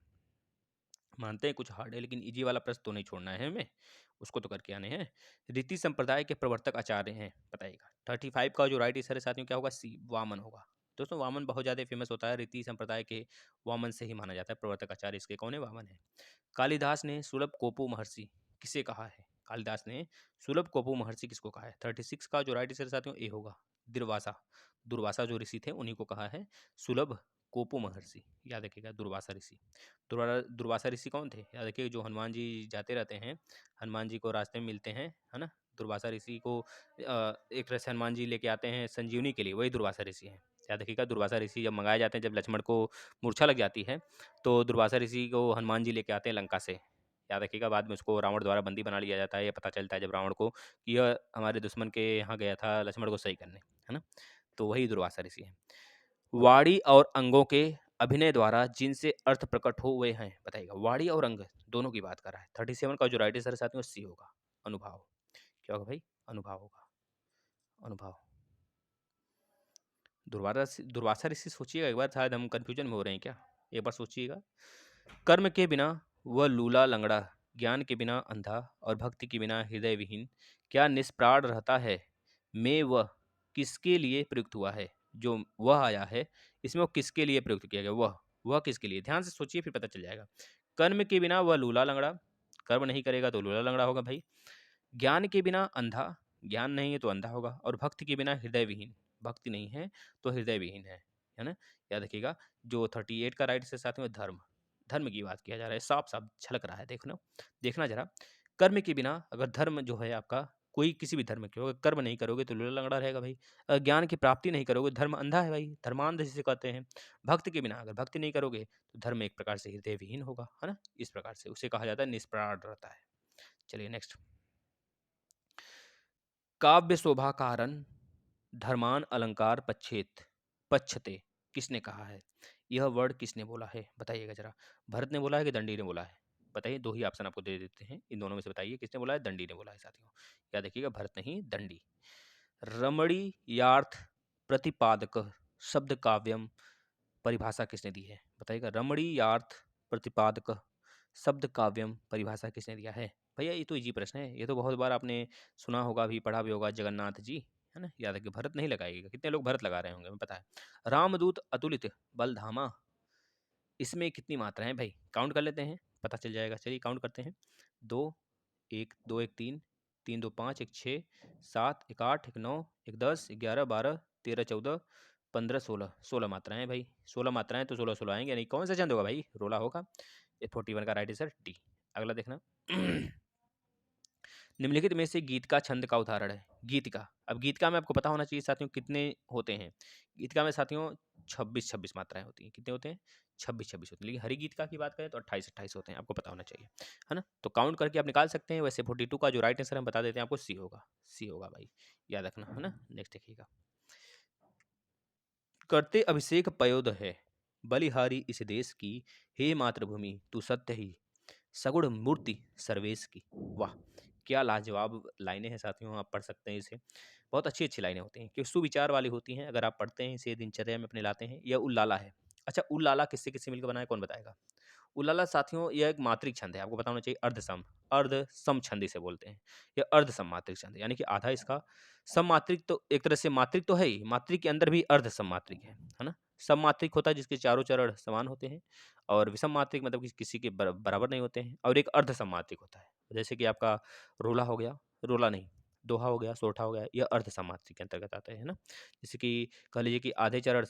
मानते हैं कुछ हार्ड है, लेकिन इजी वाला प्रश्न तो नहीं छोड़ना है हमें, उसको तो करके आने हैं। रीति संप्रदाय के प्रवर्तक आचार्य हैं, बताइएगा। 35 का जो राइट आंसर है साथियों क्या होगा? सी, वामन होगा। दोस्तों वामन बहुत ज़्यादा फेमस होता है, रीति संप्रदाय के वामन से ही माना जाता है प्रवर्तक आचार्य। इसके कौन है? वामन है। कालिदास ने सुलभ कोपु महर्षि किसे कहा है? कालिदास ने सुलभ कोपु महर्षि किसको कहा है? 36 का जो राइट आंसर साथियों ए होगा, दुर्वासा। दुर्वासा जो ऋषि थे उन्हीं को कहा है सुलभ कोपु महर्षि, याद रखिएगा, दुर्वासा ऋषि। दुर्वासा ऋषि कौन थे? याद रखिए, जो हनुमान जी जाते रहते हैं, हनुमान जी को रास्ते में मिलते हैं, है ना। दुर्वासा ऋषि को एक तरह से हनुमान जी लेके आते हैं संजीवनी के लिए, वही दुर्वासा ऋषि हैं। याद रखिएगा, दुर्वासा ऋषि जब मंगाए जाते हैं, जब लक्ष्मण को मूर्छा लग जाती है, तो दुर्वासा ऋषि को हनुमान जी लेके आते हैं लंका से। याद रखिएगा, बाद में उसको रावण द्वारा बंदी बना लिया जाता है। ये पता चलता है जब रावण को कि यह हमारे दुश्मन के यहाँ गया था लक्ष्मण को सही करने, है ना। तो वही दुर्वासा ऋषि है। वाणी और अंगों के अभिनय द्वारा जिनसे अर्थ प्रकट हो हुए हैं, बताइएगा। वाणी और अंग दोनों की बात कर रहा है। 37 का जो राइट आंसर साथ में सी होगा, अनुभाव। क्या होगा भाई? अनुभाव होगा, अनुभाव। दुर्वासा ऋषि सोचिएगा एक बार, शायद हम कंफ्यूजन में हो रहे हैं क्या, एक बार सोचिएगा। कर्म के बिना वह लूला लंगड़ा, ज्ञान के बिना अंधा, और भक्ति के बिना हृदय विहीन, क्या निष्प्राण रहता है, मैं वह किसके लिए प्रयुक्त हुआ है? जो वह आया है, इसमें वो किसके लिए प्रयुक्त किया गया? वह किसके लिए? ध्यान से सोचिए, फिर पता चल जाएगा। कर्म के बिना वह लूला लंगड़ा, कर्म नहीं करेगा तो लूला लंगड़ा होगा भाई। ज्ञान के बिना अंधा, ज्ञान नहीं है तो अंधा होगा। और भक्ति के बिना हृदय विहीन, भक्ति नहीं है तो हृदय विहीन है ना। याद रखिएगा। जो 38 का राइट से साथ में धर्म, धर्म की बात किया जा रहा है, साफ साफ झलक रहा है, देखना देखना जरा। कर्म के बिना, अगर धर्म जो है आपका, कोई किसी भी धर्म के हो, कर्म नहीं करोगे तो लूला लंगड़ा रहेगा भाई। ज्ञान की प्राप्ति नहीं करोगे, धर्म अंधा है भाई, धर्मांध जिसे कहते हैं। भक्ति के बिना, अगर भक्ति नहीं करोगे तो धर्म एक प्रकार से हृदय विहीन होगा, है ना। इस प्रकार से उसे कहा जाता है निष्प्राण रहता है। चलिए नेक्स्ट। काव्य शोभा कारण धर्मान अलंकार पच्छते किसने कहा है? यह वर्ड किसने बोला है? बताइएगा जरा। भरत ने बोला है कि दंडी ने बोला है? बताइए, दो ही ऑप्शन आपको दे देते हैं, इन दोनों में से बताइए किसने बोला है। दंडी ने बोला है साथियों, याद देखिएगा, भरत नहीं, दंडी। रमणीयार्थ प्रतिपादक शब्द काव्यम परिभाषा किसने दी है? बताइएगा। रमणीयार्थ प्रतिपादक शब्द काव्यम परिभाषा किसने दिया है? भैया ये तो इजी प्रश्न है, ये तो बहुत बार आपने सुना होगा भी, पढ़ा भी होगा, जगन्नाथ जी, है ना। याद रखिए, भरत नहीं लगाइएगा, कितने लोग भरत लगा रहे होंगे हमें पता है। रामदूत अतुलित बलधामा, इसमें कितनी मात्रा है भाई? काउंट कर लेते हैं, पता चल जाएगा। चलिए काउंट करते हैं। दो, एक दो, एक तीन, तीन दो पाँच, एक छः, सात, एक आठ, एक नौ, एक 10, 11, 12, 13, 14, 15, 16, 16 मात्राएं भाई। 16 मात्राएं तो 16 16 आएंगे, नहीं कौन सा चंद होगा भाई? रोला होगा। ये 41 का राइट आंसर डी। अगला देखना। निम्नलिखित में से गीत का छंद का उदाहरण है। गीत का, अब गीत का में आपको पता होना चाहिए साथियों कितने होते हैं। गीत का में साथियों 26-26 मात्राएं होती हैं। कितने होते हैं? 26-26 होते हैं। लेकिन हरि गीत का की बात करें तो 28-28 होते हैं, आपको पता होना चाहिए, है ना? तो काउंट करके आप निकाल सकते हैं। वैसे 42 का जो राइट आंसर हम बता देते हैं आपको, सी होगा, सी होगा भाई, याद रखना, है ना? नेक्स्ट देखिएगा, करते अभिषेक पयोद है, बलिहारी इस देश की, हे मातृभूमि तू सत्य ही, सगुण मूर्ति सर्वेश की। वाह, क्या लाजवाब लाइनें हैं साथियों, आप पढ़ सकते हैं इसे। बहुत अच्छी अच्छी लाइनें होती हैं कि सुविचार वाली होती हैं। अगर आप पढ़ते हैं इसे, दिनचर्या में अपने लाते हैं। यह उल्लाला है। अच्छा, उल्लाला किससे किससे मिलकर बना है, कौन बताएगा? उल्लाला साथियों यह एक मात्रिक छंद है, आपको पता होना चाहिए। अर्धसम, अर्धसम छंद इसे बोलते हैं। यह अर्धसम मात्रिक छंद है, यानी कि आधा इसका सम मात्रिक, तो एक तरह से मात्रिक तो है ही, मात्रिक के अंदर भी अर्धसम मात्रिक है ना? सम मात्रिक होता है जिसके चारों चरण समान होते हैं, और विषम मात्रिक मतलब कि किसी के बराबर नहीं होते हैं, और एक अर्धसम मात्रिक होता है, जैसे कि आपका रोला हो गया, रोला नहीं, दोहा हो गया, सोठा हो गया, यह अर्धसम मात्रिक के अंतर्गत आता है ना? जैसे कि कह लीजिए कि आधे चरण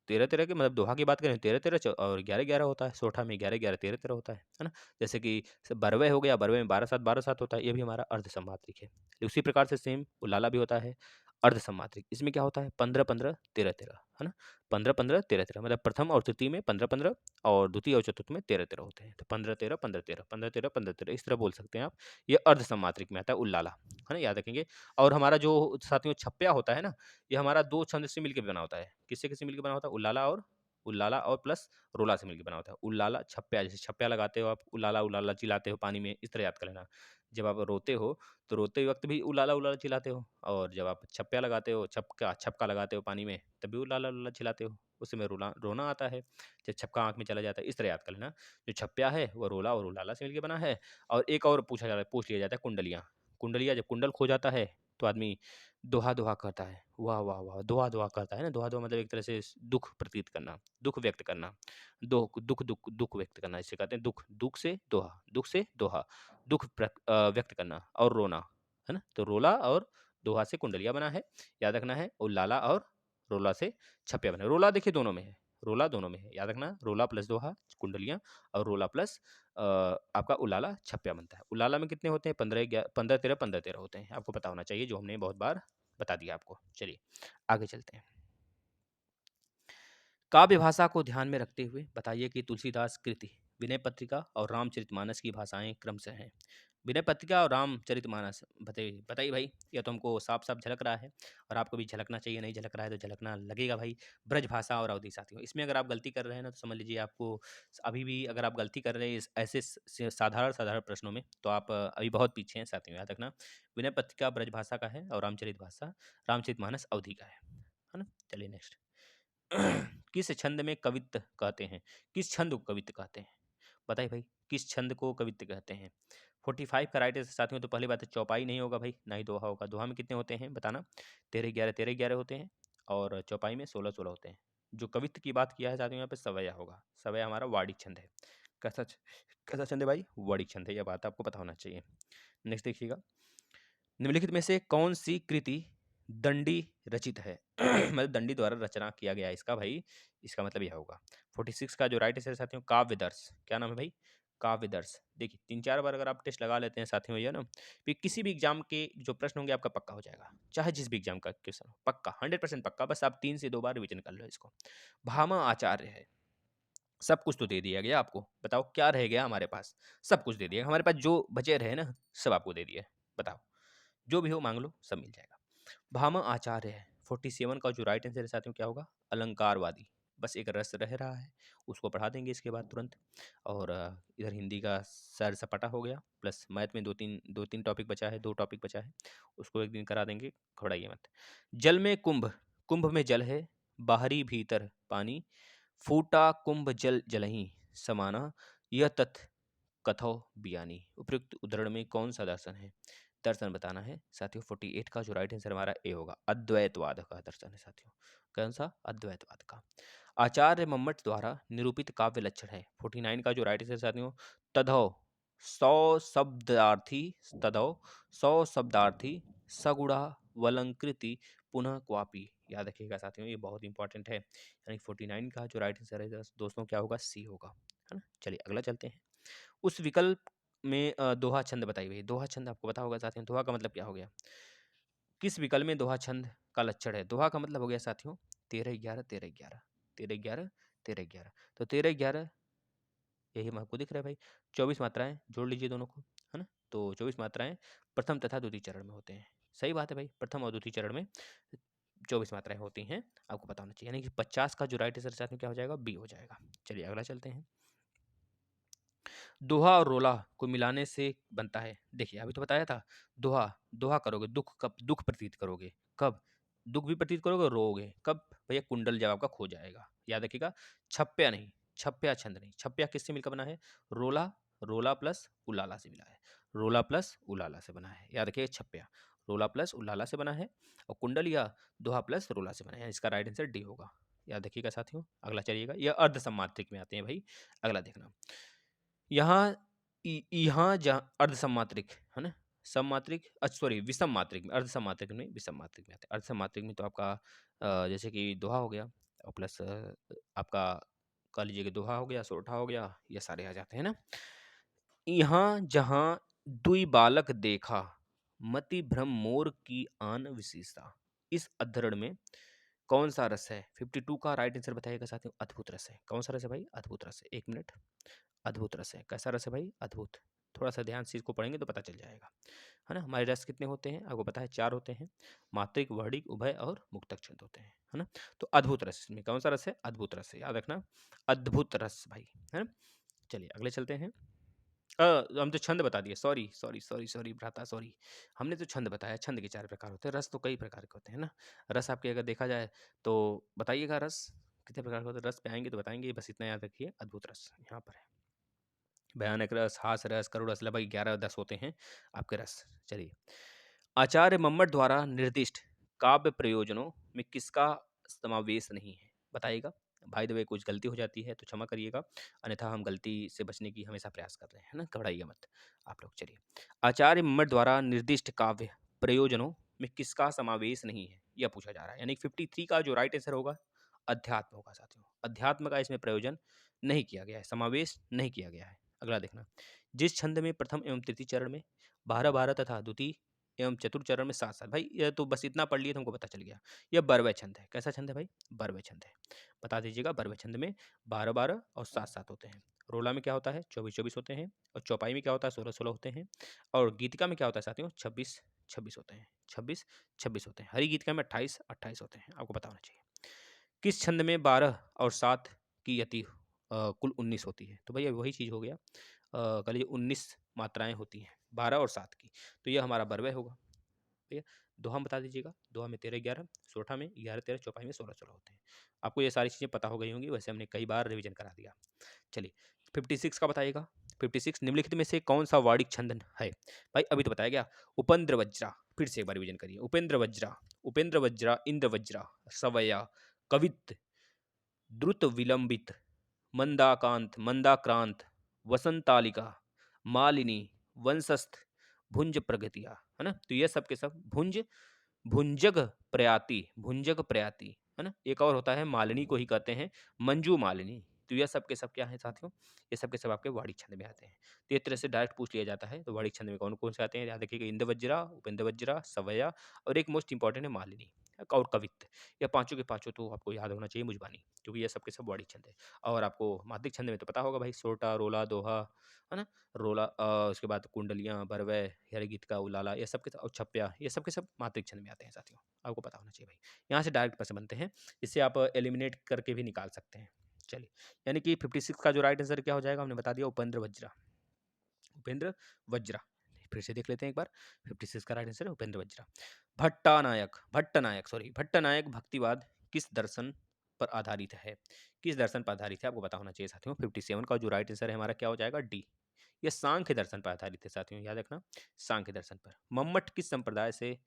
13-13 के, मतलब दोहा की बात करें 13-13 और 11-11 होता है, सोठा में 11-11 13-13 होता है ना? जैसे कि बरवे हो गया, बरवे में 12-7 12-7 होता है, ये भी हमारा अर्धसम मात्रिक है। उसी प्रकार से सेम उलाला भी होता है अर्धसम मात्रिक। इसमें क्या होता है, 15-15 13-13, है ना? 15-15 13-13, मतलब प्रथम और तृतीय में 15-15 और द्वितीय और चतुर्थ में 13-13 होते हैं। तो 15-13 15-13 15-13 15-13 इस तरह बोल सकते हैं आप। ये अर्धसम मात्रिक में आता है उल्लाला, है ना? याद रखेंगे। और हमारा जो साथियों छप्पया होता है ना, ये हमारा 2 छंद से मिलके बना होता है। किससे-किससे मिलके बना होता है? उल्लाला और प्लस रोला से मिलके बना होता है। उल्लाला छप्पया, जैसे छप्पया लगाते हो आप, उल्लाला उल्लाला चिल्लाते हो पानी में, इस तरह याद कर लेना। जब आप रोते हो, तो रोते वक़्त भी उल्लाला उल्लाला चिल्लाते हो, और जब आप छप्पया लगाते हो, छपका छपका लगाते हो पानी में, तब भी उल्लाला उल्लाला चिल्लाते हो। उस समय रोना आता है, जब छपका आँख में चला जाता है, इस तरह याद कर लेना। जो छप्पया है, वो रोला और उल्लाला से मिलके बना है। और एक और पूछ लिया जाता है, कुंडलियाँ। कुंडलियाँ, जब कुंडल खो जाता है, तो आदमी दोहा-दोहा कहता है। वाह, वाह, वाह! दोहा-दोहा कहता है ना, दोहा-दोहा मतलब एक तरह से दुःख प्रतीत करना, दुःख व्यक्त करना। दुःख व्यक्त करना जिसे कहते हैं दुःख, दुःख से दोहा, व्यक्त करना और रोना, है ना? तो रोला और दोहा से कुंडलिया बना है, याद रखना है। और लाला और रोला से छप्पया बना है। रोला देखिए दोनों में है, रोला दोनों में है, याद रखना। रोला प्लस दोहा कुंडलियाँ, और रोला प्लस आपका उलाला छप्पया बनता है। उलाला में कितने होते हैं? 15-13 15-13 होते हैं, आपको पता होना चाहिए, जो हमने बहुत बार बता दिया आपको। चलिए आगे चलते हैं। काव्य भाषा को ध्यान में रखते हुए बताइए कि तुलसीदास कृति विनय पत्रिका और रामचरितमानस की भाषाएं क्रमशः हैं। विनय पत्रिका और रामचरितमानस बताइए, बताइए भाई। यह तो हमको साफ साफ झलक रहा है, और आपको भी झलकना चाहिए। नहीं झलक रहा है तो झलकना लगेगा भाई। ब्रज भाषा और अवधि साथियों, इसमें अगर आप गलती कर रहे हैं ना, तो समझ लीजिए आपको अभी भी, अगर आप गलती कर रहे हैं ऐसे साधारण साधारण प्रश्नों में, तो आप अभी बहुत पीछे हैं साथियों, याद रखना। विनय पत्रिका ब्रज भाषा का है, और रामचरितमानस अवधि का है ना? चलिए नेक्स्ट। किस छंद में कवित्त कहते हैं? किस छंद को कवित्त कहते हैं? बताइए भाई, किस छंद को कवित्त कहते हैं? 45 का राइट आंसर साथियों, तो पहली बात है चौपाई नहीं होगा भाई, ना ही दोहा होगा। दोहा में कितने होते हैं बताना? 13-11 होते हैं, और चौपाई में 16-16 होते हैं। जो कवित्त की बात किया है साथियों, यहाँ पे सवैया होगा। सवैया हमारा वार्णिक छंद है। कैसा कैसा छंद है भाई? वार्णिक छंद है, यह बात आपको पता होना चाहिए। नेक्स्ट देखिएगा, निम्नलिखित में से कौन सी कृति दंडी रचित है? मतलब दंडी द्वारा रचना किया गया है इसका भाई, इसका मतलब यह होगा। 46 का जो राइट आंसर है साथियों, काव्यदर्श। क्या नाम है भाई? काव्यदर्श। देखिए 3-4 बार अगर आप टेस्ट लगा लेते हैं साथियों, ये ना, फिर किसी भी एग्जाम के जो प्रश्न होंगे आपका पक्का हो जाएगा, चाहे जिस भी एग्जाम का क्वेश्चन हो, पक्का 100% पक्का। बस आप 3 से 2 बार रिविजन कर लो इसको। भामा आचार्य है। सब कुछ तो दे दिया गया आपको, बताओ क्या रह गया हमारे पास? सब कुछ दे दिया हमारे पास, जो बचे रहे ना, सब आपको दे दिए। बताओ, जो भी हो मांग लो, सब मिल जाएगा। भामा आचार्य है। 47 का जो राइट आंसर है साथियों, क्या होगा? अलंकारवादी। बस एक रस रह रहा है, उसको पढ़ा देंगे इसके बाद तुरंत। और इधर हिंदी का सैर सपाटा हो गया, प्लस मैथ में दो तीन टॉपिक बचा है, 2 टॉपिक बचा है, उसको एक दिन करा देंगे, घबराइए मत। जल में कुंभ, कुंभ में जल है, बाहरी भीतर पानी, फूटा कुंभ जल जलहि समाना, यह तथ कथो बियानी। उपयुक्त उदाहरण में कौन सा दर्शन है? दर्शन बताना है साथियों। 48 का जो राइट आंसर हमारा ए होगा, अद्वैतवाद का दर्शन है साथियों। कौन सा? अद्वैतवाद का। आचार्य मम्मट द्वारा निरूपित काव्य लक्षण है। 49 का जो राइट आंसर साथियों, तदौ 100 शब्दार्थी, तदौ 100 शब्दार्थी सगुड़ा वलंकृति पुनः क्वापी। याद रखिएगा साथियों, ये बहुत इंपॉर्टेंट है। यानी 49 का जो राइट आंसर है दोस्तों, क्या होगा? सी होगा, है ना? चलिए अगला चलते हैं। उस विकल्प में दोहा छंद बताइए भाई। दोहा छंद आपको पता होगा साथियों, दोहा का मतलब क्या हो गया? किस विकल्प में दोहा छंद का लक्षण है? दोहा का मतलब हो गया साथियों 13-11 13-11 13 11 13 11, तो 13 11 यही हमको दिख रहा है भाई। 24 मात्राएं जोड़ लीजिए दोनों को, है ना। तो 24 मात्राएं प्रथम तथा द्वितीय चरण में होते हैं। सही बात है भाई, प्रथम और द्वितीय चरण में 24 मात्राएं होती हैं, आपको पता होना चाहिए। यानी कि 50 का जो राइट आंसर साथ में क्या हो जाएगा, बी हो जाएगा। चलिए अगला चलते हैं। दोहा और रोला को मिलाने से बनता है, देखिए अभी तो बताया था, दोहा दोहा करोगे, दुख कब, दुख प्रतीत करोगे कब, दुख भी प्रतीत करोगे और रोओगे कब भैया, कुंडल जब आपका खो जाएगा। याद रखिएगा, छप्या नहीं, छप्या छंद नहीं। छप्या किससे मिलकर बना है, रोला, रोला प्लस उलाला से मिला है, रोला प्लस उलाला से बना है। याद रखिएगा, छप्या रोला प्लस उलाला से बना है, और कुंडल या दोहा प्लस रोला से बना है। इसका राइट आंसर डी होगा। याद रखिएगा साथियों। अगला चलिएगा, यह अर्ध सम्मात्रिक में आते हैं भाई। अगला देखना, यहाँ यहाँ जहाँ अर्ध सम्मात्रिक है ना, सम्मात्रिक, सॉरी विषम मात्रिक में, अर्ध सम्मात्रिक में विषम मात्रिक में आते हैं। अर्ध सम्मात्रिक में तो आपका जैसे कि दोहा हो गया, और प्लस आपका कह लीजिए कि दोहा हो गया, सोरठा हो गया, ये सारे आ जाते हैं ना। यहाँ जहाँ दुई बालक देखा, मति भ्रम मोर की आन विशेषता, इस अधरण में कौन सा रस है। 52 का राइट आंसर बताइएगा साथियों, अद्भुत रस है। कौन सा रस है भाई, अद्भुत रस है। 1 मिनट, अद्भुत रस है। कैसा रस है भाई, अद्भुत। थोड़ा सा ध्यान से इसको पढ़ेंगे तो पता चल जाएगा, है ना। हमारे रस कितने होते हैं, आपको पता है 4 होते हैं, मात्रिक, वर्णिक, उभय और मुक्तक छंद होते हैं, है ना। तो अद्भुत रस में कौन सा रस है, अद्भुत रस है, याद रखना, अद्भुत रस भाई, है ना। चलिए अगले चलते हैं। हम तो छंद बता दिए, सॉरी सॉरी सॉरी सॉरी भ्राता, सॉरी। हमने तो छंद बताया, छंद के 4 प्रकार होते हैं, रस तो कई प्रकार के होते हैं ना। रस आपके अगर देखा जाए तो बताइएगा, रस कितने प्रकार के होते हैं, रस पे आएंगे तो बताएंगे, बस इतना याद रखिए, अद्भुत रस यहाँ पर है। भयानक रस, हास रस, करुण रस, भाई 11-10 होते हैं आपके रस। चलिए, आचार्य मम्मट द्वारा निर्दिष्ट काव्य प्रयोजनों में किसका समावेश नहीं है, बताइएगा। भाई द वे कुछ गलती हो जाती है तो क्षमा करिएगा, अन्यथा हम गलती से बचने की हमेशा प्रयास कर रहे हैं, है ना, घबराइए मत आप लोग। चलिए, आचार्य मम्मट द्वारा निर्दिष्ट काव्य प्रयोजनों में किसका समावेश नहीं है, यह पूछा जा रहा है। यानी 53 का जो राइट आंसर होगा, अध्यात्म होगा साथियों। अध्यात्म का इसमें प्रयोजन नहीं किया गया है, समावेश नहीं किया गया है। अगला देखना, जिस छंद में प्रथम एवं तृतीय चरण में 12-12 तथा द्वितीय एवं चतुर्थ चरण में 7-7, भाई ये तो बस इतना पढ़ लिए तो हमको पता चल गया, यह बरवै छंद है। कैसा छंद है भाई, बरवै छंद है। बता दीजिएगा, बरवै छंद में 12-12 और 7-7 होते हैं। रोला में क्या होता है, 24-24 होते हैं, और चौपाई में क्या होता है, 16-16 होते हैं, और गीतिका में क्या होता है साथियों, 26-26 होते हैं, 26-26 होते हैं। हरी गीतिका में 28-28 होते हैं, आपको पता होना चाहिए। किस छंद में 12 और 7 की यति कुल 19 होती है, तो भैया वही चीज़ हो गया, कह लीजिए 19 मात्राएं होती हैं 12 और 7 की, तो ये हमारा बरवै होगा भैया। दोहा में बता दीजिएगा, दोहा में 13-11, सोरठा में 11-13, चौपाई में 16-16 होते हैं। आपको ये सारी चीज़ें पता हो गई होंगी, वैसे हमने कई बार रिवीजन करा दिया। चलिए, 56 का बताइएगा। 56 निम्नलिखित में से कौन सा वार्णिक छंद है, भाई अभी तो बताया गया, उपेंद्र वज्रा। फिर से एक बार रिवीजन करिए, उपेंद्र वज्रा, उपेंद्र वज्रा, इंद्र वज्रा, सवया, कवित, द्रुत विलंबित, मंदाकांत, मंदाक्रांत, वसंतालिका, मालिनी, वंशस्थ, भुंज प्रगतिया, है ना। तो ये सब के सब भुंज, भुंजग प्रयाति, भुंजग प्रयाति, है ना। एक और होता है, मालिनी को ही कहते हैं मंजू मालिनी। तो यह सब के सब क्या है साथियों, ये सब के सब आपके वाणी छंद में आते हैं। तो एक तरह से डायरेक्ट पूछ लिया जाता है, तो वाणी छंद में कौन कौन से आते हैं, याद रखिएगा, इंद्र वज्रा, उपेंद्र वज्रा, सवया, और एक मोस्ट इंपॉर्टेंट है मालिनी और कवित्त। यह पांचों के पांचों तो आपको याद होना चाहिए मुजबानी, क्योंकि ये सब के सब वाणी छंद है। और आपको माध्यिक छंद में तो पता होगा भाई, सोरठा, रोला, दोहा, है ना, रोला, उसके बाद कुंडलियाँ, बरवै, हरगीत का उलाला, ये सब के और छप्या, ये सब के सब मात्रिक छंद में आते हैं साथियों, आपको पता होना चाहिए भाई। यहाँ से डायरेक्ट प्रश्न बनते हैं, इससे आप एलिमिनेट करके भी निकाल सकते हैं। चलिए, यानी कि 56 का जो राइट आंसर क्या हो जाएगा, हमने बता दिया, उपेंद्र वज्रा, उपेंद्र वज्रा। फिर से देख लेते हैं एक बार, 56 का राइट आंसर है उपेंद्र वज्रा। भट्टानायक, भट्टनायक सॉरी, भट्टनायक भक्तिवाद किस दर्शन पर आधारित है, किस दर्शन पर आधारित है, आपको पता होना चाहिए साथियों। 57 का जो राइट आंसर है हमारा क्या हो जाएगा, डी। ये सांख्य दर्शन पर आधारित है साथियों, याद रखना, सांख्य दर्शन पर। मम्मट किस संप्रदाय से,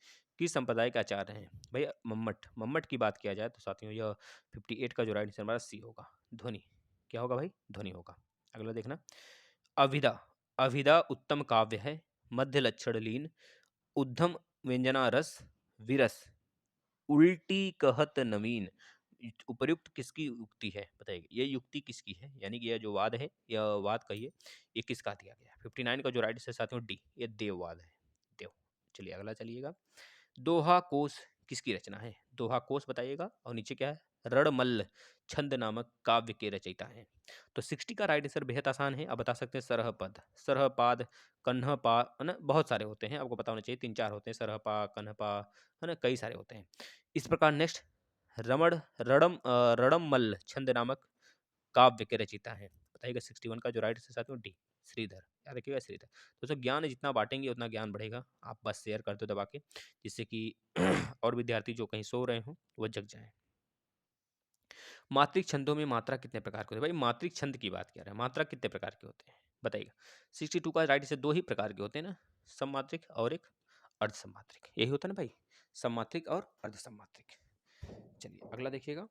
किस संप्रदाय के आचार्य हैं, भैया मम्मट, मम्मट की बात किया जाए तो साथियों यह 58 का जो राइट आंसर हमारा सी होगा, ध्वनि। क्या होगा भाई, ध्वनि होगा। अगला देखना, अभिधा, अभिधा उत्तम काव्य है, मध्य लक्षण लीन, उद्धम व्यंजना रस, विरस, उल्टी कहत नवीन, उपर्युक्त किसकी युक्ति है, बताइए ये युक्ति किसकी है, यानी कि यह जो वाद है, यह वाद कहिए, ये किसका दिया गया है। 59 का जो राइट है साथियों, डी, ये देववाद है, देव। चलिए अगला चलिएगा, दोहा कोश किसकी रचना है, दोहा कोश बताइएगा, और नीचे क्या है, रणमल्ल छंद नामक काव्य के रचयिता हैं। तो 60 का राइट आंसर बेहद आसान है, आप बता सकते हैं सरहपद, सरहपाद, कन्हपा, है ना, बहुत सारे होते हैं, आपको पता होना चाहिए, 3-4 होते हैं, सरहपा, कन्हपा, है ना, कई सारे होते हैं। इस प्रकार नेक्स्ट, रणमल्ल छंद नामक काव्य के रचयिता हैं, बताइएगा। 61 का जो राइट आंसर साथियों डी, श्रीधर, याद रखिएगा श्रीधर। दोस्तों ज्ञान जितना बांटेंगे उतना ज्ञान बढ़ेगा, आप बस शेयर कर दो दबा के, जिससे कि और विद्यार्थी जो कहीं सो रहे हों वो जग जाएं। मात्रिक छंदों में मात्रा कितने प्रकार के होते हैं? भाई मात्रिक छंद की बात कर रहे हैं, मात्रा कितने प्रकार के होते हैं बताइएगा। 62 का राइट से 2 ही प्रकार के होते हैं ना, सममात्रिक और एक अर्धसममात्रिक, यही होता है ना भाई, सममात्रिक और अर्धसममात्रिक। चलिए अगला देखिएगा।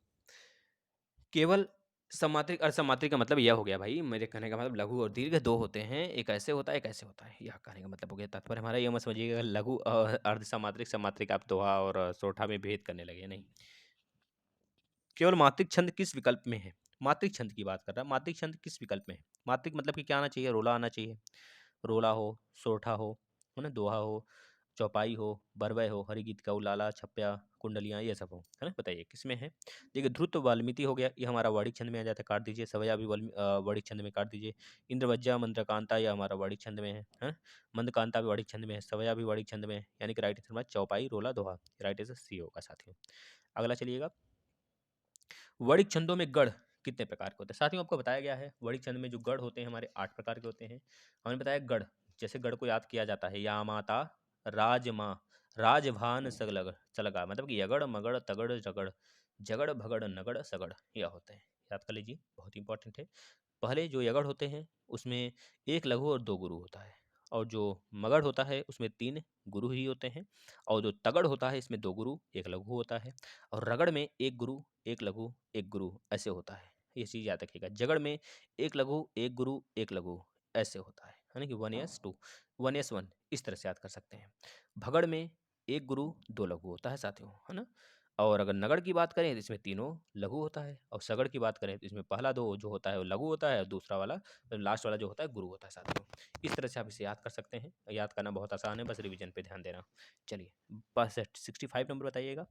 केवल सममात्रिक अर्धसममात्रिक का मतलब यह हो गया भाई, मेरे कहने का मतलब लघु और दीर्घ दो होते हैं, एक ऐसे होता है एक ऐसे होता है, यह कहने का मतलब हो गया। तात्पर्य हमारा यह मत समझिएगा लघु और अर्धसममात्रिक सममात्रिक आप दोहा और सोठा में भेद करने लगे, नहीं। केवल मात्रिक छंद किस विकल्प में है? मात्रिक छंद की बात कर रहा है, मात्रिक छंद किस विकल्प में है? मात्रिक मतलब कि क्या आना चाहिए, रोला आना चाहिए, रोला हो, सोठा हो, है ना, दोहा हो, चौपाई हो, बरवय हो, हरिगीत का उलाला, छप्या, कुंडलियाँ, ये सब हो, है ना, बताइए किसमें है। देखिए ध्रुत वाल्मीति हो गया, ये हमारा वाणिक छंद में आ जाता है, काट दीजिए। सवया भी वाणिक छंद में, काट दीजिए। इंद्रवज्जा मंत्रकांता, यह हमारा वाणिक छंद में है। मंदकांता भी वाणिक छंद में है, सवया भी वाणिक छंद में है, यानी कि राइट आंसर हमारा चौपाई, रोला, दोहा, राइट आंसर सी होगा साथियों। अगला चलिएगा, वणिक छंदों में गढ़ कितने प्रकार के होते हैं? साथियों आपको बताया गया है वणिक छंद में जो गढ़ होते हैं हमारे 8 प्रकार के होते हैं। हमने बताया गढ़, जैसे गढ़ को याद किया जाता है, या माता, राजमा, राजभान सगलग सलगा, मतलब कि यगड़ मगड़ तगड़ जगड़, जगड़ भगड़ नगड़ सगड़, यह होते हैं, याद कर लीजिए, बहुत इंपॉर्टेंट है। पहले जो यगड़ होते हैं उसमें एक लघु और 2 गुरु होता है, और जो मगड़ होता है उसमें 3 गुरु ही होते हैं, और जो तगड़ होता है इसमें 2 गुरु 1 लघु होता है, और रगड़ में 1 गुरु 1 लघु 1 गुरु ऐसे होता है। ये चीज़ याद रखिएगा, जगड़ में 1 लघु 1 गुरु 1 लघु ऐसे होता है ना, कि 1s2 1s1, इस तरह से याद कर सकते हैं। भगड़ में 1 गुरु 2 लघु होता है साथियों, है ना। और अगर नगड़ की बात करें तो इसमें तीनों लघु होता है, और सगड़ की बात करें तो इसमें पहला 2 जो होता है वो लघु होता है, और दूसरा वाला लास्ट वाला जो होता है गुरु होता है साथियों। इस तरह से आप इसे याद कर सकते हैं, याद करना बहुत आसान है, बस रिवीजन पे ध्यान देना। चलिए बस 65 नंबर बताइएगा।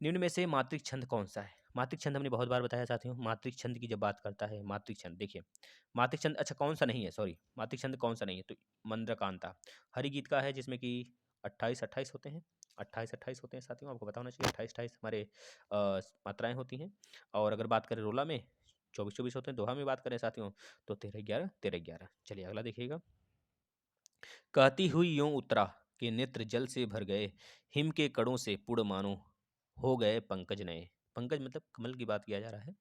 निम्न में से मात्रिक छंद कौन सा है? मात्रिक छंद हमने बहुत बार बताया साथियों, मात्रिक छंद की जब बात करता है, मात्रिक छंद देखिए, मात्रिक छंद अच्छा कौन सा नहीं है, सॉरी, मात्रिक छंद कौन सा नहीं है, तो मंद्रकांता हरिगीत का है, जिसमें कि 28-28 होते हैं, 28-28 होते हैं साथियों, आपको पता होना चाहिए, 28-28 हमारे मात्राएं होती हैं। और अगर बात करें रोला में 24-24 होते हैं, दोहा में बात करें साथियों तो 13-11 13-11। चलिए अगला देखिएगा। कहती हुई यूं उतरा कि नेत्र जल से भर गए, हिम के कणों से पुड़ मानो हो गए पंकज नए। पंकज मतलब कमल की बात किया जा रहा है।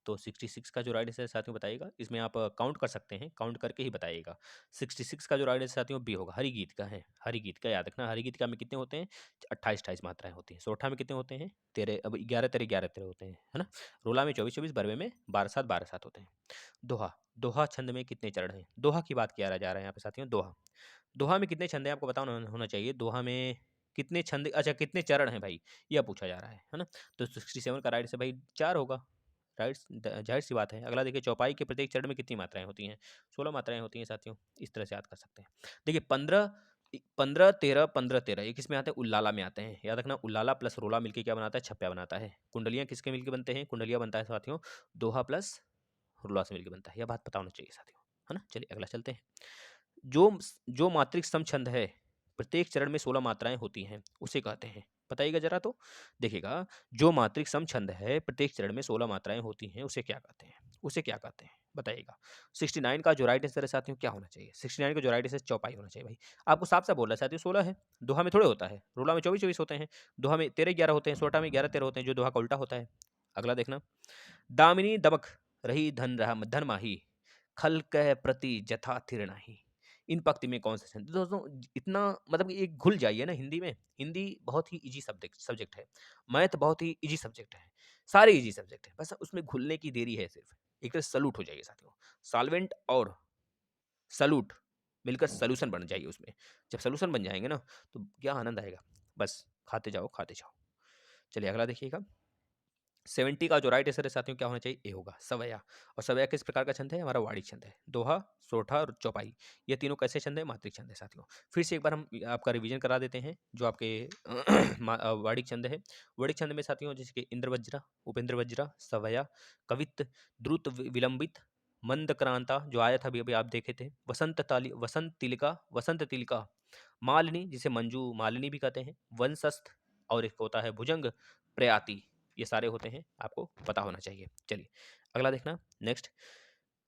तो 66 का जो राइट आंसर है साथियों बताइएगा, इसमें आप काउंट कर सकते हैं, काउंट करके ही बताइएगा। 66 का जो राइट आंसर साथियों बी होगा, हरिगीत का है, हरिगीत का याद रखना, हरिगीत का में कितने होते हैं, 28-28 मात्राएं होती हैं। सोठा में कितने होते हैं, 13, अब 11-13 होते हैं, है ना। रोला में 24-24, बरवे में 12-7 होते हैं। दोहा, दोहा छंद में कितने चरण हैं? दोहा की बात किया जा रहा है यहाँ पे साथियों, दोहा, दोहा में कितने छंद हैं आपको पता होना चाहिए, दोहा में कितने छंद, अच्छा कितने चरण हैं भाई, यह पूछा जा रहा है ना। तो 67 का राइट से भाई 4 होगा, राइट, जाहिर सी बात है। अगला देखिए, चौपाई के प्रत्येक चरण में कितनी मात्राएं होती हैं? 16 मात्राएं होती हैं साथियों, इस तरह से याद कर सकते हैं। देखिए 15-13 ये किस में आते हैं, उल्लाला में आते हैं, याद रखना, उल्लाला प्लस रोला मिलके क्या बनाता है, छप्या बनाता है। कुंडलियां किसके मिलके बनते हैं, कुंडलियां बनता है साथियों दोहा प्लस रुला से मिलकर बनता है, यह बात पता होना चाहिए साथियों, है ना। चलिए अगला चलते हैं। जो जो मात्रिक समछंद है, प्रत्येक चरण में 16 मात्राएं होती हैं, उसे कहते हैं, बताइएगा जरा। तो देखिएगा, जो मात्रिक समछंद है, प्रत्येक चरण में 16 मात्राएं होती हैं, उसे क्या कहते हैं, उसे क्या कहते हैं बताइएगा। 69 का जो राइट आंसर है साथियों क्या होना चाहिए, 69 का जो राइट आंसर चौपाई होना चाहिए भाई। आपको साफ साफ बोल रहा है साथियों, 16 है, दोहा में थोड़े होता है, रोला में 24-24 होते हैं, दोहा में 13-11 होते हैं, सोटा में 11-13 होते हैं, जो दोहा का उल्टा होता है। अगला देखना, दामिनी दमक रही धन माही, खल कह प्रति जथा थिर नाही। इन पंक्ति में कौन सा छंद? दोस्तों इतना मतलब कि एक घुल जाइए ना हिंदी में, हिंदी बहुत ही इजी सब्जेक्ट है, मैथ बहुत ही इजी सब्जेक्ट है, सारे इजी सब्जेक्ट है, बस उसमें घुलने की देरी है सिर्फ। एक तरह सलूट हो जाइए साथियों, सॉल्वेंट और सलूट मिलकर सॉल्यूशन बन जाइए उसमें। जब सॉल्यूशन बन जाएंगे ना तो क्या आनंद आएगा, बस खाते जाओ खाते जाओ। चलिए अगला देखिएगा, 70 का जो राइट आंसर है साथियों क्या होना चाहिए? ए होगा, सवया। और सवया किस प्रकार का छंद है? हमारा वार्णिक छंद है। दोहा, सोठा और चौपाई, ये तीनों कैसे छंद है? मात्रिक छंद है साथियों। फिर से एक बार हम आपका रिवीजन करा देते हैं जो आपके वार्णिक छंद है। वार्णिक छंद में साथियों जैसे कि इंद्रवज्रा, उपेंद्र वज्रा, सवया, कवित, द्रुत विलंबित, मंदक्रांता जो आया था अभी अभी आप देखे थे, वसंत तिलिका, मालिनी जिसे मंजू मालिनी भी कहते हैं, वंशस्थ, और एक होता है भुजंग प्रयाति। ये सारे होते हैं, आपको पता होना चाहिए। चलिए अगला देखना, नेक्स्ट।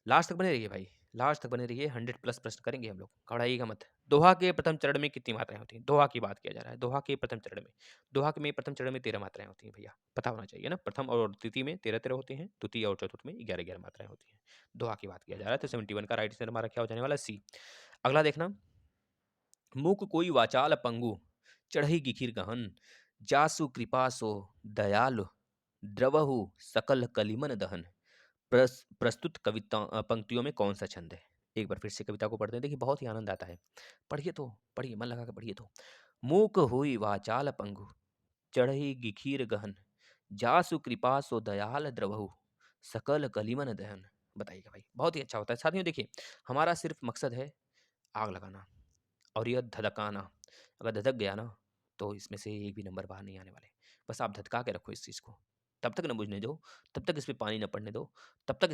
लास्ट तक बने रहिए भाई, लास्ट तक बने रहिए, 100+ प्रश्न करेंगे हम लोग, घबराइएगा मत। दोहा के प्रथम चरण में कितनी मात्राएं होती हैं? दोहा की बात किया जा रहा है, दोहा के प्रथम चरण में। दोहा के में प्रथम चरण में 13 मात्राएं होती हैं भैया, पता होना चाहिए ना। प्रथम और द्वितीय में 13-13 होती हैं, द्वितीय और चतुर्थ में 11-11 मात्राएं होती हैं। दोहा की बात किया जा रहा है, तो 71 का राइट आंसर हमारा क्या हो जाने वाला? सी। अगला देखना, मुक कोई वाचाल पंगु, चढ़ई गिखिर गहन, जासु कृपा सो दयालु, द्रवहु सकल कलिमन दहन। प्रस्तुत कविता पंक्तियों में कौन सा छंद है? एक बार फिर से कविता को पढ़ते हैं, देखिए बहुत ही आनंद आता है। पढ़िए तो, पढ़िए, मन लगा के पढ़िए तो। मूक हुई वाचाल पंगु, चढ़ई गिखीर गहन, जासु कृपा सो दयाल द्रवहु, सकल कलिमन दहन। बताइएगा भाई, बहुत ही अच्छा होता है साथियों। देखिए हमारा सिर्फ मकसद है आग लगाना और यह धधकाना। अगर धधक गया ना तो इसमें से एक भी नंबर बाहर नहीं आने वाले। बस आप धधका के रखो इस चीज़ को, तब तक न बुझने दो, तब तक इस पे पानी न पड़ने दो, तब तक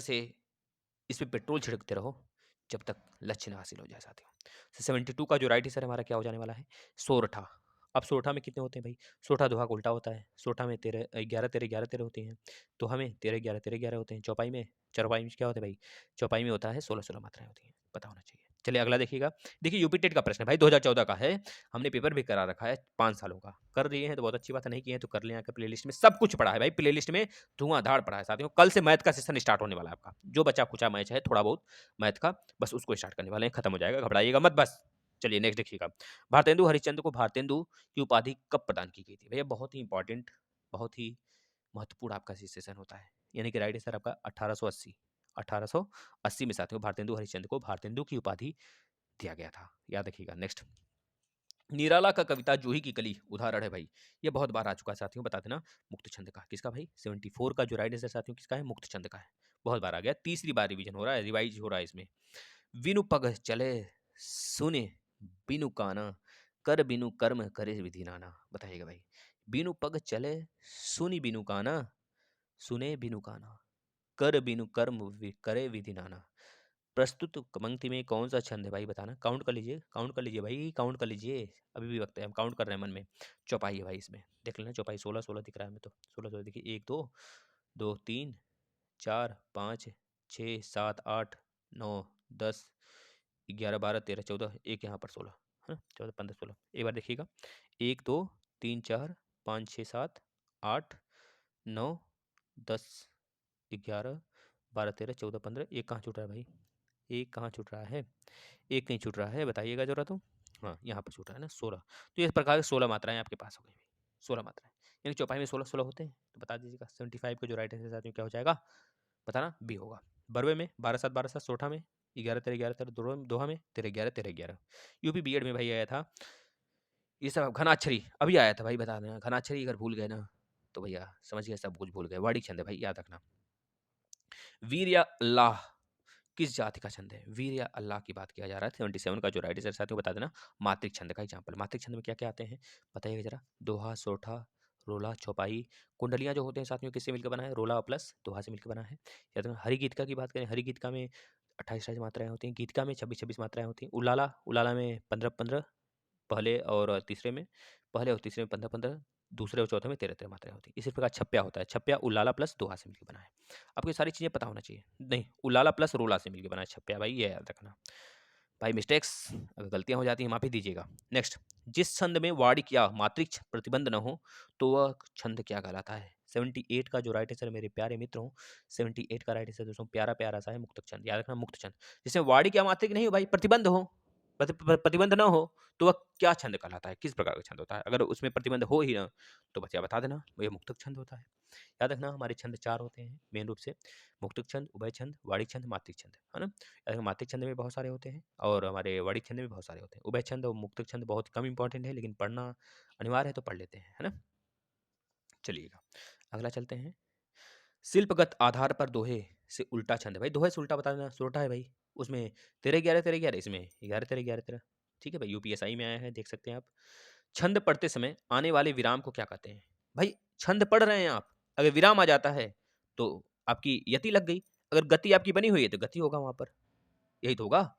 इस पे पेट्रोल छिड़कते रहो, जब तक लक्ष्य ना हासिल हो जाए साथियों। 72 का जो राइट आंसर हमारा क्या हो जाने वाला है? सोरठा। अब सोरठा में कितने होते हैं भाई? सोरठा दोहा का उल्टा होता है। सोरठा में 11-13 होते हैं, दोहा में 13-11 होते हैं, चौपाई में क्या होता है भाई? चौपाई में होता है 16-16 मात्राएं होती हैं, पता होना चाहिए। चलिए अगला देखिएगा। देखिए यूपी टेट का प्रश्न है भाई, 2014 का है। हमने पेपर भी करा रखा है 5 सालों का। कर लिए हैं तो बहुत अच्छी बात है, नहीं किए हैं तो कर लें, आकर प्लेलिस्ट में सब कुछ पड़ा है भाई। प्लेलिस्ट में धुआंधार पड़ा है साथियों। कल से मैथ का सेशन स्टार्ट होने वाला है आपका। जो बचा खुचा मैच है थोड़ा बहुत मैथ का, बस उसको स्टार्ट करने वाले हैं, खत्म हो जाएगा, घबराइएगा मत बस। चलिए नेक्स्ट देखिएगा। भारतेंदु हरिश्चंद्र को भारतेंदु की उपाधि कब प्रदान की गई थी? भैया बहुत ही इंपॉर्टेंट, बहुत ही महत्वपूर्ण आपका सेशन होता है। यानी कि राइट आंसर आपका 1880। 1880 में साथियों भारतेंदु हरिश्चंद्र को भारतेंदु की उपाधि दिया गया था, याद रखिएगा। नेक्स्ट, निराला का कविता जूही की कली उदाहरण है भाई। ये बहुत बार आ चुका है साथियों, बता देना। मुक्त छंद का किसका भाई? 74 का जो राइट आंसर साथियों किसका है? मुक्त छंद का है। बहुत बार आ गया, तीसरी बार रिवीजन हो रहा है, रिवाइज हो रहा है इसमें। विनु पग चले सुने बिनु काना, कर बिनु कर्म करे विधि नाना। बताइएगा भाई, बिनु पग चले सुनी बिनु काना, सुने बिनु काना, कर बिनु कर्म करे विधि नाना। प्रस्तुत पंक्ति में कौन सा छंद है भाई? बताना, काउंट कर लीजिए, काउंट कर लीजिए भाई, काउंट कर लीजिए, अभी भी वक्त है, हम काउंट कर रहे हैं मन में। चौपाई है भाई, इसमें देख लेना, चौपाई 16-16 दिख रहा है हमें तो। 16-16 देखिए, 1 2 2 3 4 5 6 7 8 9 10 11 12 13 14, एक यहाँ पर 16 है, 14 15 16। एक बार देखिएगा, 1 2 3 4 5 6 7 8 9 10 11 12 13 14 15, एक कहाँ छूट रहा है भाई? एक कहाँ छूट रहा है? एक कहीं छूट रहा है, बताइएगा जरा तो। हाँ, यहाँ पर छूट रहा है ना 16। तो इस प्रकार से 16 मात्राएं आपके पास हो गई भाई, 16 मात्राएं। यानी चौपाई में 16-16 होते हैं, तो बता दीजिएगा। 75 का जो राइट आंसर साथियों क्या हो जाएगा? बताना, बी होगा। बरवे में 12-7 सोठा में 11-13 दोहा में 13-11 यूपी बीएड में भाई आया था ये सब। घनाक्षरी अभी आया था भाई, बता देना। घनाक्षरी अगर भूल गए ना तो भैया समझ गए, सब कुछ भूल गए। वाड़ी छंद है भाई, याद रखना। वीर या अल्लाह किस जाति का छंद है? वीर या अल्लाह की बात किया जा रहा है। 77 का जो राइट आंसर साथियों बता देना। मात्रिक छंद का एग्जाम्पल, मात्रिक छंद में क्या क्या आते हैं बताइएगा जरा। दोहा, सोठा, रोला, चौपाई। कुंडलियां जो होते हैं साथियों किससे मिलकर बना है? रोला प्लस दोहा से मिलकर बना है। या तो हरि गीतका की बात करें, हरि गीतका में 28-28 मात्राएं होती हैं, गीतका में 26-26 मात्राएं होती हैं। उलाला, उलाला में 15-15, पहले और तीसरे में, पहले और तीसरे में 15-15, दूसरे और चौथे में 13-13 मात्राएं होती हैं। इसी प्रकार छप्या होता है, छप्या उलाला प्लस दोहा से मिलकर बना है। आपको ये सारी चीज़ें पता होना चाहिए। नहीं, उलाला प्लस रोला से मिलकर बना है छप्या भाई, ये याद रखना भाई। मिस्टेक्स अगर गलतियां हो जाती हैं माफी दीजिएगा। नेक्स्ट, जिस छंद में वार्णिक या मात्रिक प्रतिबंध न हो तो वह छंद क्या कहलाता है? 78 का जो राइट आंसर मेरे प्यारे मित्रों, 78 का राइट आंसर दोस्तों प्यारा प्यारा सा है, मुक्तक छंद। याद रखना, मुक्त छंद जिसमें वार्णिक या मात्रिक नहीं हो भाई, प्रतिबंध हो, प्रतिबंध ना हो तो वह क्या छंद कहलाता है? किस प्रकार का छंद होता है? अगर उसमें प्रतिबंध हो ही ना तो बच्चा बता देना, ये मुक्तक छंद होता है। याद रखना, हमारे छंद 4 होते हैं मेन रूप से, मुक्तक छंद, उभय छंद, वाणिक छंद, मात्रिक छंद, है ना। याद रखना, मात्रिक छंद में बहुत सारे होते हैं और हमारे वाणिक छंद में बहुत सारे होते हैं। उभय छंद और मुक्तक छंद बहुत कम इंपॉर्टेंट है, लेकिन पढ़ना अनिवार्य है तो पढ़ लेते हैं, है ना। चलिएगा अगला चलते हैं। शिल्पगत आधार पर दोहे से उल्टा छंद है। भाई दोहे से उल्टा बता देना, सोरठा है भाई। उसमें तेरे 11 तेरे 11, इसमें 11 तेरे 11 तेरा। ठीक है भाई, यूपीएसआई में आया है, देख सकते हैं आप। छंद पढ़ते समय आने वाले विराम को क्या कहते हैं? भाई छंद पढ़ रहे हैं आप, अगर विराम आ जाता है तो आपकी यति लग गई। अगर गति आपकी बनी हुई है तो गति होगा वहां पर, यही तो होगा,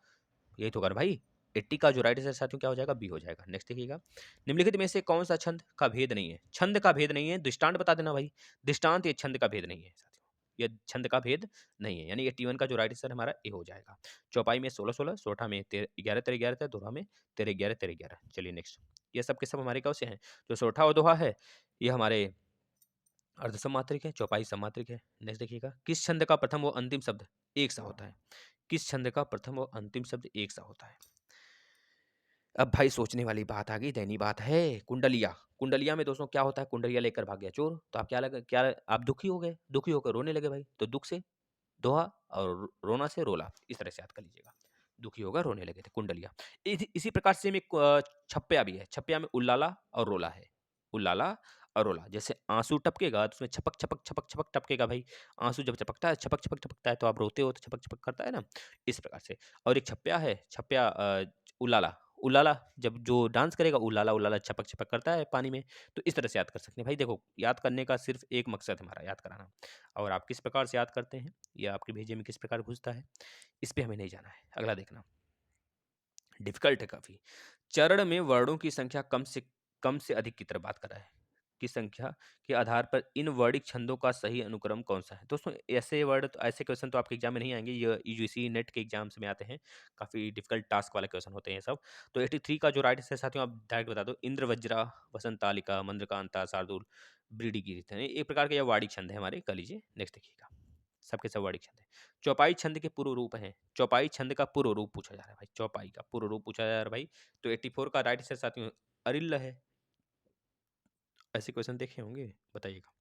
यही तो होगा ना भाई। 80 का जो राइट आंसर साथियों क्या हो जाएगा? बी हो जाएगा। नेक्स्ट देखिएगा, निम्नलिखित में से कौन सा छंद का भेद नहीं है? छंद का भेद नहीं है, दृष्टांत बता देना भाई। दृष्टांत ये छंद का भेद नहीं है साथियों, ये छंद का भेद नहीं है, यानी 81 का जो राइट आंसर हमारा ए हो जाएगा। चौपाई में 16 16, सोठा में 11 तेरे 11, दोहा में तेरे 11 तेरे 11। चलिए नेक्स्ट, ये सब के सब हमारे कौन से हैं? जो सोठा और दोहा है ये हमारे अर्ध सम्मात्रिक है, चौपाई सम्मात्रिक है। नेक्स्ट देखिएगा, किस छंद का प्रथम व अंतिम शब्द एक सा होता है? किस छंद का प्रथम व अंतिम शब्द एक सा होता है? अब भाई सोचने वाली बात आ गई, दैनी बात है। कुंडलिया, कुंडलिया में दोस्तों क्या होता है? कुंडलिया लेकर भाग गया चोर, तो आप क्या लगा, क्या आप दुखी हो गए, दुखी होकर रोने लगे भाई, तो दुख से दोहा और रोना से रोला, इस तरह से याद कर लीजिएगा। दुखी होकर रोने लगे थे, कुंडलिया। इसी प्रकार से में छप्पया भी है, छप्पया में उल्लाला और रोला है, उल्लाला और रोला। जैसे आंसू टपकेगा तो उसमें छपक छपक छपक छपक टपकेगा भाई। आंसू जब चपकता है, छपक छपक टपकता है, तो आप रोते हो तो छपक छपक करता है ना, इस प्रकार से। और एक छप्या है, छप्या उल्लाला, उल्लाला जब जो डांस करेगा उल्लाला उल्लाला छपक छपक करता है पानी में, तो इस तरह से याद कर सकते हैं भाई। देखो याद करने का सिर्फ एक मकसद है हमारा, याद कराना। और आप किस प्रकार से याद करते हैं या आपके भेजे में किस प्रकार घुसता है, इस पे हमें नहीं जाना है। अगला देखना, डिफिकल्ट है काफी। चरण में वर्णों की संख्या कम से अधिक की तरफ बात कर रहा है। की संख्या के आधार पर इन वर्णिक छंदों का सही अनुक्रम कौन सा है? दोस्तों ऐसे वर्ड तो, ऐसे क्वेश्चन तो आपके एग्जाम में नहीं आएंगे, ये यूजीसी नेट के एग्जाम्स में आते हैं, काफी डिफिकल्ट टास्क वाले क्वेश्चन होते हैं ये सब। तो 83 का जो राइट आंसर साथियों आप डायरेक्ट बता दो, इंद्र वज्रा, वसंतालिका, मंद्रकांता, शार्दुल, ब्रीडिगीत है, एक प्रकार के ये वार्णिक छंद है हमारे, कर लीजिए। नेक्स्ट देखिएगा, सबके सब वार्णिक छंद है। चौपाई छंद के पूर्व रूप हैं, चौपाई छंद का पूर्व रूप पूछा जा रहा है भाई, चौपाई का पूर्व रूप पूछा जा रहा है भाई। तो 84 का राइट आंसर साथियों अरिल्ल है। ऐसे क्वेश्चन देखे होंगे, बताइएगा।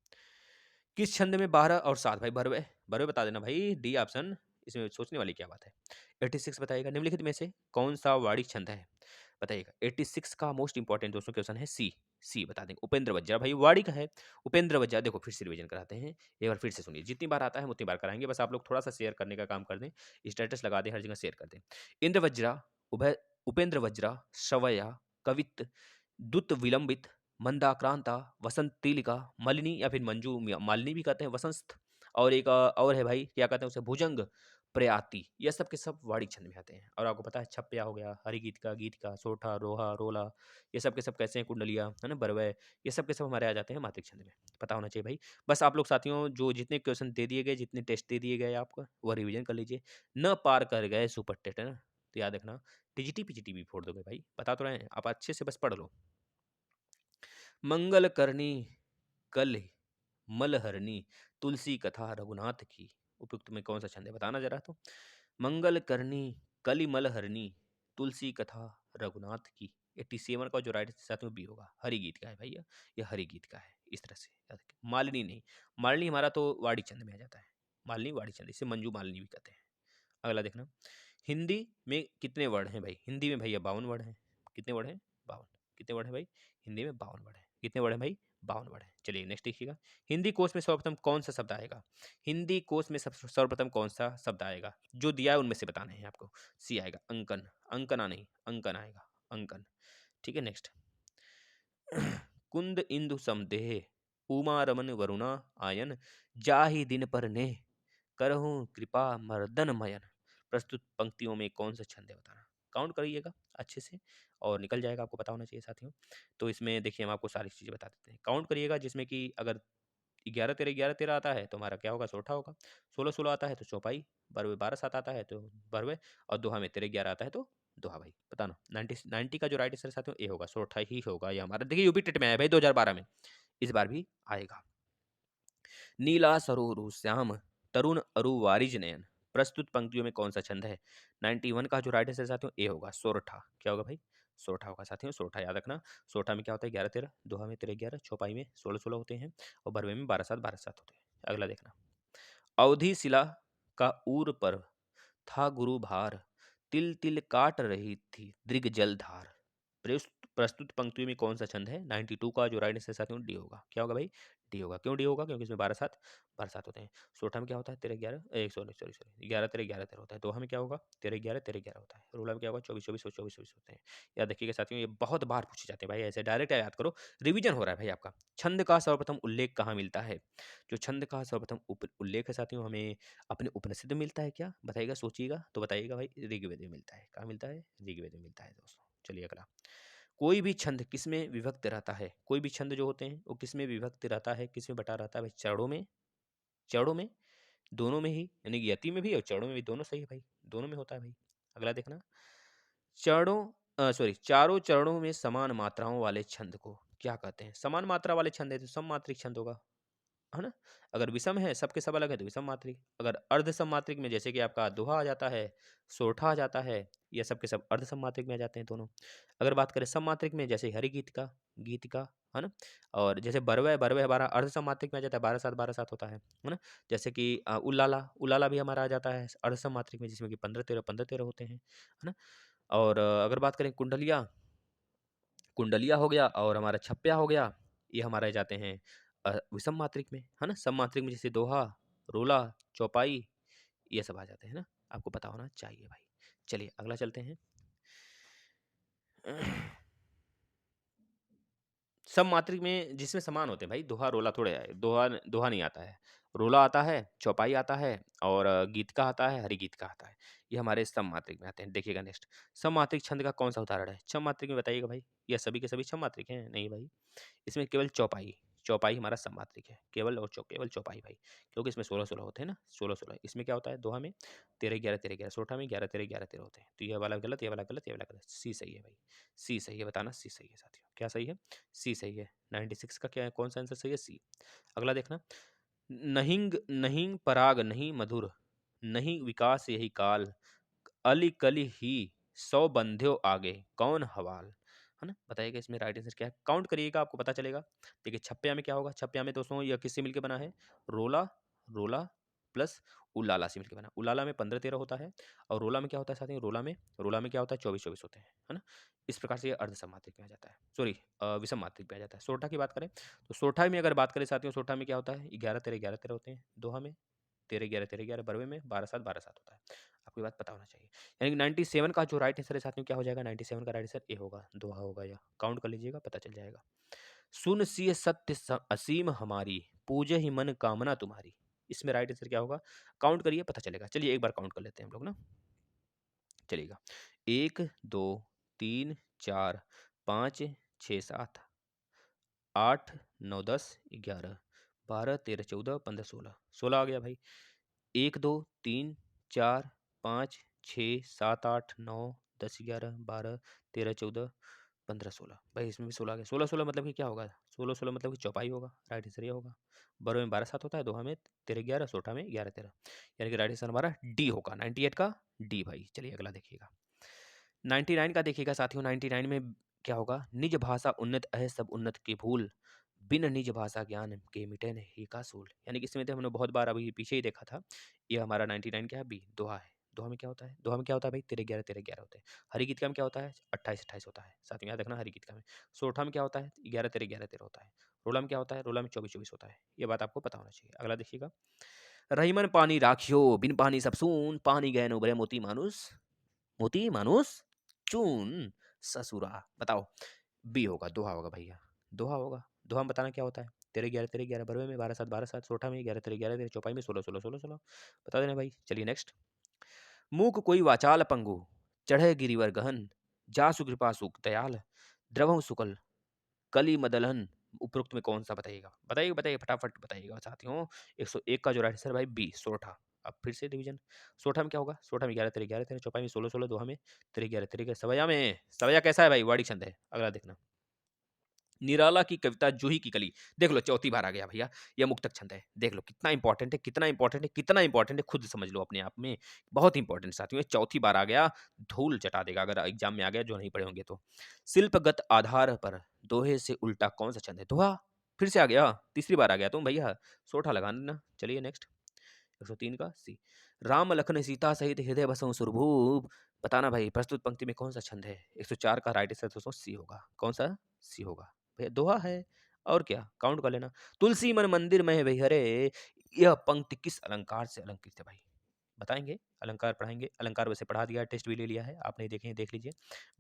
किस छंद में 12 और 7? भाई भरवे, भरवे बता देना भाई, डी ऑप्शन, इसमें सोचने वाली क्या बात है। 86 बताइएगा, निम्नलिखित में से कौन सा वार्णिक छंद है? बताइएगा। 86 का मोस्ट इंपॉर्टेंट दोस्तों क्वेश्चन है सी, सी बता देंगे, उपेंद्र वज्जा भाई, वार्णिक है उपेंद्र वज्जा। देखो फिर से रिवीजन कराते हैं, एक बार फिर से सुनिए, जितनी बार आता है हम उतनी बार कराएंगे, बस आप लोग थोड़ा सा शेयर करने का काम कर दें, स्टेटस लगा दें, हर जगह शेयर कर दें। इंद्र वज्रा, उभय, उपेंद्र वज्रा, शवया, कवित, दुत विलंबित, मंदाक्रांता, वसंत तिलिका, मलिनी या फिर मंजू मालिनी भी कहते हैं, वसंत, और एक और है भाई, क्या कहते हैं उसे, भुजंग प्रयाति, ये सब के सब वार्णिक छंद में आते हैं। और आपको पता है छप्पया हो गया, हरिगीत का, गीत का, सोठा, रोहा, रोला, ये सब के सब कैसे हैं, कुंडलिया है ना, बरवय, ये सब के सब हमारे आ जाते हैं मात्रिक छंद में। पता होना चाहिए भाई। बस आप लोग साथियों जो जितने क्वेश्चन दे दिए गए, जितने टेस्ट दे दिए गए आपको, वो रिवीजन कर लीजिए। न पार कर गए सुपर टेट है ना, तो याद रखना टीजीटी पीजीटी भी फोड़ दोगे भाई, बता तो रहे हैं, आप अच्छे से बस पढ़ लो। मंगल करनी कल मलहरणी, तुलसी कथा रघुनाथ की, उपयुक्त में कौन सा छंद है बताना जरा। तो मंगल करनी कली मलहरणी, तुलसी कथा रघुनाथ की। 87 का जो राइट साथ में बी होगा, हरि गीत का है भैया, ये हरि गीत का है, इस तरह से याद रखें। मालिनी नहीं, मालिनी हमारा तो वाड़ी छंद में आ जाता है, मालिनी वाड़ी छंद, इसे मंजू मालिनी भी कहते हैं। अगला देखना, हिंदी में कितने वर्ड हैं भाई? हिंदी में भैया 52 वर्ड हैं। कितने वर्ड हैं? 52। कितने वर्ड हैं भाई? हिंदी में 52 वर्ड हैं। कितने वर्ड हैं भाई? 52 वर्ड हैं। चलिए नेक्स्ट देखिएगा, हिंदी कोश में सर्वप्रथम कौन सा शब्द आएगा? हिंदी कोश में सर्वप्रथम कौन सा शब्द आएगा? जो दिया है उनमें से बताने हैं आपको। सी आएगा, अंकन, अंकना नहीं, अंकन आएगा, अंकन। ठीक है नेक्स्ट, कुंद इंदु समदेह उमा रमन वरुणा आयन, जाहि दिन पर नेह करहूं कृपा मर्दन मयन। प्रस्तुत पंक्तियों में कौन सा छंद है बताना। काउंट करिएगा अच्छे से और निकल जाएगा, आपको पता होना चाहिए साथियों। तो इसमें देखिए हम आपको सारी चीज़ें बता देते हैं, काउंट करिएगा, जिसमें कि अगर 11 13 आता है तो हमारा क्या होगा? सोठा होगा। 16 16 आता है तो चौपाई, बरवे 12 7 आता है तो बरवे, और दोहा में 13 11 आता है तो दोहा भाई। बताना 90 का जो राइट आंसर साथियों ए होगा, सोठा ही होगा ये हमारा। देखिए यूपी टेट में आया भाई 2012 में, इस बार भी आएगा। नीला सरोरु श्याम तरुण अरु वारिज नयन, प्रस्तुत पंक्तियों में कौन सा छंद है? 91 का जो राइट आंसर साथियों ए होगा, सोरठा। क्या होगा भाई? सोरठा होगा साथियों, सोरठा याद रखना। सोरठा में क्या होता है? 11 13, दोहा में 13 11, चौपाई में 16 16 होते हैं, और बरवे में 12 7 12 7 होते हैं। अगला देखना, अवधि शिला का ऊर पर था गुरु भार, तिल तिल काट रही थी दृग जल धार। प्रस्तुत पंक्तियों में कौन सा छंद है? 92 का जो राइट आंसर साथियों डी होगा। क्या होगा भाई? डी होगा। क्यों डी होगा? क्योंकि इसमें 12 7 होते हैं। सोठा में क्या होता है? 13 11 सॉरी सॉरी सॉरी 11 13 11 13 होता है। दोहा में क्या होगा? 13 11 13 11 होता है। रूला में क्या होगा? 24 24 24 24 होते हैं। याद रखिएगा साथियों, ये बहुत बार पूछे जाते हैं भाई, ऐसे डायरेक्ट याद करो, रिवीजन हो रहा है भाई आपका। छंद का सर्वप्रथम उल्लेख कहाँ मिलता है? जो छंद का सर्वप्रथम उल्लेख है साथियों, हमें अपने उपनिषद में मिलता है क्या? बताइएगा, सोचिएगा तो बताइएगा भाई, ऋग्वेद में मिलता है। कहाँ मिलता है? ऋग्वेद में मिलता है दोस्तों। चलिए अगला, कोई भी छंद किसमें विभक्त रहता है? कोई भी छंद जो होते हैं वो किसमें विभक्त रहता है, किसमें बटा रहता है भाई? चरणों में, चरणों में, दोनों में ही, यानी कि यति में भी और चरणों में भी, दोनों सही है भाई, दोनों में होता है भाई। अगला देखना, चरणों सॉरी चारों चरणों में समान मात्राओं वाले छंद को क्या कहते हैं? समान मात्रा वाले छंद है तो सममात्रिक छंद होगा, है ना? अगर विषम है, सबके सब अलग है, तो विषम मात्रिक। अगर अर्ध सममात्रिक में जैसे कि आपका दोहा आ जाता है, सोठा आ जाता है, ये सबके सब अर्ध सममात्रिक में आ जाते हैं दोनों। अगर बात करें सममात्रिक में, जैसे हरिगीतिका, गीतिका, है ना? और जैसे बरवै, बरवै हमारा अर्ध सममात्रिक में आ जाता है, 12 7 होता है ना? जैसे कि उल्लाला, उल्लाला भी हमारा आ जाता है अर्ध सममात्रिक में, जिसमें कि 15 13 होते हैं, है ना? और अगर बात करें कुंडलिया, कुंडलिया हो गया और हमारा छप्पया हो गया, ये हमारे जाते हैं विषम मात्रिक में, है ना? सम मात्रिक में जैसे दोहा, रोला, चौपाई, ये सब आ जाते हैं ना? आपको पता होना चाहिए भाई। चलिए अगला चलते हैं। सब मात्रिक में जिसमें समान होते हैं भाई, दोहा रोला थोड़े आए, दोहा दोहा नहीं आता है, रोला आता है, चौपाई आता है और गीत का आता है, हरिगीत का आता है। ये हमारे सम मात्रिक में आते हैं। देखिएगा नेक्स्ट, सम मात्रिक छंद का कौन सा उदाहरण है? छम मात्रिक में बताइएगा भाई, या सभी के सभी छम मात्रिक हैं? नहीं भाई, इसमें केवल चौपाई, चौपाई हमारा सममात्रिक है, केवल और केवल चौपाई भाई, क्योंकि इसमें 16 16 होते हैं ना, 16 16। इसमें क्या होता है? दोहा में 13 11 13 11, सोठा में 11 13 11 13 होते हैं। तो ये वाला गलत, ये वाला गलत, ये वाला गलत, सी सही है भाई, सी सही है। बताना सी सही है साथियों, क्या सही है? सी सही है। 96 का क्या है, कौन सा आंसर सही है? सी। अगला देखना, नहिंग नहीं पराग नहीं मधुर, नहीं विकास यही काल, अली कली ही सौ बंध्यो आगे, कौन हवाल, है ना? बताइएगा इसमें राइट आंसर क्या है? काउंट करिएगा, आपको पता चलेगा। देखिए छप्पिया में क्या होगा? छप्पिया में दोस्तों यह किससे मिलकर बना है? रोला, रोला प्लस उलाला से मिलकर बना। उलाला में 15 13 होता है और रोला में क्या होता है साथियों? रोला में क्या होता है? 24 24 होते हैं, है ना? इस प्रकार से ये अर्ध समात्रिक में आ जाता है, सॉरी विषम मात्रिक में आ जाता है। सोठा की बात करें तो सोठा में अगर बात करें साथियों, सोठा में क्या होता है? 11 13 11 13 होते हैं। दोहा में 13 11 13 11, बरवे में 12 7 होता है। आपको ये बात पता होना चाहिए। यानी कि 97 का जो राइट आंसर है साथियों, क्या हो जाएगा? 97 का राइट आंसर ए होगा, दोहा होगा। या काउंट कर लीजिएगा, पता चल जाएगा। सुन सिय सत्य असीम हमारी, पूजे ही मन कामना तुम्हारी, इसमें राइट आंसर क्या होगा? काउंट करिए, पता चलेगा। चलिए एक बार काउंट कर लेते हैं हम लोग ना, चलिएगा। 1 2 3 4 5 6 7 8 9 10 11 12 13 14 15 16, 16 आ गया भाई। 1 2 3 4 5 6 7 8 9 10 11 12 13 14 15 16 भाई, इसमें भी 16 आ गया। 16 16 मतलब कि क्या होगा? 16 16 मतलब कि चौपाई होगा, राइट आंसर ये होगा। बड़ों में 12 7 होता है, दोहा में 13 11, सोठा में 11 13, यानी कि राइट आंसर हमारा डी होगा, 98 का डी भाई। चलिए अगला देखिएगा, 99 का देखिएगा साथियों। 99 में क्या होगा? निज भाषा उन्नत है सब उन्नत की भूल, बिन निज भाषा ज्ञान के मिटे नहीं का सूल, यानी कि इसमें तो हमने बहुत बार अभी पीछे ही देखा था। ये हमारा 99 क्या है? बी, दोहा है। दोहा में क्या होता है? दोहा में क्या होता है भाई? 13 11 होते हैं। हरिगीतिका में क्या होता है? 28 28 होता है, साथ में याद रखना। हरिगीतिका में सोठा में क्या होता है? 11 13 होता है। रोला में क्या होता है? रोला में 24 24 होता है। ये बात आपको पता होना चाहिए। अगला देखिएगा, रहीमन पानी राखियो बिन पानी सब सून, पानी गहन उभरे मोती मानुस, मोती मानुस चून ससुरा। बताओ, बी होगा, दोहा होगा भैया, दोहा होगा। दोहा में बताना क्या होता है? 13 11 बरवे में 12 7 सोठा में 11 13 11 चौपाई में 16 16 16 16, बता देना भाई। चलिए नेक्स्ट, मूक कोई वाचाल पंगु, चढ़े गिरिवर गहन, जासु कृपा सुख दयाल, द्रवहु सुकल कली मदलहन, उपरोक्त में कौन सा? बताइएगा बताइए बताइए, फटाफट बताइएगा साथियों। 101 का जो राइट आंसर भाई बी, सोठा। अब फिर से डिवीजन, सोठा में क्या होगा? सोठा में 11 13 चौपाई में 16 16, दोहा में 13 11 सवैया में, सवैया कैसा है भाई? वाड़ी छंद है। अगला देखना, निराला की कविता जूही की कली, देख लो चौथी बार आ गया भैया, यह मुक्तक छंद है। देख लो कितना इंपॉर्टेंट है, कितना इंपॉर्टेंट है, कितना इंपॉर्टेंट है, खुद समझ लो अपने आप में। बहुत इंपॉर्टेंट साथियों, ये चौथी बार आ गया, धूल चटा देगा अगर एग्जाम में आ गया, जो नहीं पढ़े होंगे तो। शिल्पगत आधार पर दोहे से उल्टा कौन सा छंद है? दोहा फिर से आ गया, तीसरी बार आ गया तुम भैया, सोठा लगा देना। चलिए नेक्स्ट, 103 का सी, राम लखन सीता सहित हृदय बसों सुरभूप, बताना भाई प्रस्तुत पंक्ति में कौन सा छंद है? 104 का राइट आंसर दोस्तों सी होगा। कौन सा? सी होगा भैया, दोहा है। और क्या, काउंट कर लेना। तुलसी मन मंदिर में विहरे, यह पंक्ति किस अलंकार से अलंकृत है भाई? बताएँगे, अलंकार पढ़ाएँगे। अलंकार वैसे पढ़ा दिया है, टेस्ट भी ले लिया है, आप नहीं देखे हैं देख लीजिए।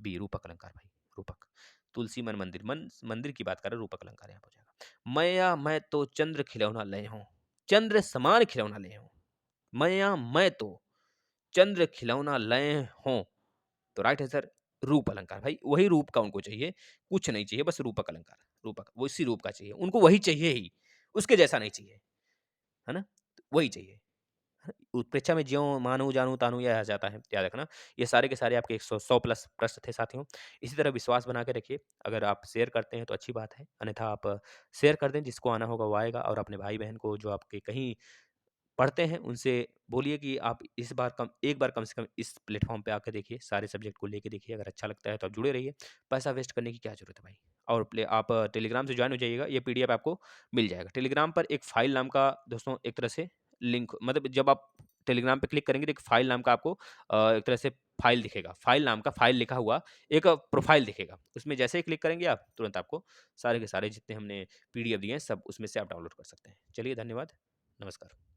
बी रूपक अलंकार भाई, रूपक। तुलसी मन मंदिर, मंदिर की बात कर रहे हैं, रूपक अलंकार यहाँ पे हो जाएगा। मैया मैं तो चंद्र खिलौना लय हूँ, चंद्र समान खिलौना लय हूँ। मैया मैं तो चंद्र खिलौना लय हों, तो राइट आंसर रूप अलंकार भाई, वही रूप का उनको चाहिए, कुछ नहीं चाहिए, बस रूपक अलंकार, रूपक, वो इसी रूप का चाहिए, उनको वही चाहिए ही, उसके जैसा नहीं चाहिए, है ना? तो वही चाहिए। उत्प्रेक्षा में ज्यों मानूँ जानूँ तानूँ यह आ जाता है, याद रखना। ये सारे के सारे आपके 100 प्लस प्रश्न थे साथियों। इसी तरह विश्वास बना के रखिए, अगर आप शेयर करते हैं तो अच्छी बात है, अन्यथा आप शेयर कर दें, जिसको आना होगा वो आएगा, और अपने भाई-बहन को जो आपके कहीं पढ़ते हैं, उनसे बोलिए कि आप इस बार कम एक बार कम से कम इस प्लेटफ़ॉर्म पे आके देखिए, सारे सब्जेक्ट को लेके देखिए, अगर अच्छा लगता है तो आप जुड़े रहिए। पैसा वेस्ट करने की क्या ज़रूरत है भाई? और आप टेलीग्राम से जॉइन हो जाइएगा, ये पीडीएफ आपको मिल जाएगा। टेलीग्राम पर एक फ़ाइल नाम का दोस्तों एक तरह से लिंक, मतलब जब आप टेलीग्राम पे क्लिक करेंगे तो एक फ़ाइल नाम का आपको एक तरह से फ़ाइल दिखेगा। फ़ाइल नाम का फ़ाइल लिखा हुआ एक प्रोफ़ाइल दिखेगा। उसमें जैसे ही क्लिक करेंगे आप, तुरंत आपको सारे के सारे जितने हमने पीडीएफ दिए हैं, सब उसमें से आप डाउनलोड कर सकते हैं। चलिए धन्यवाद। नमस्कार।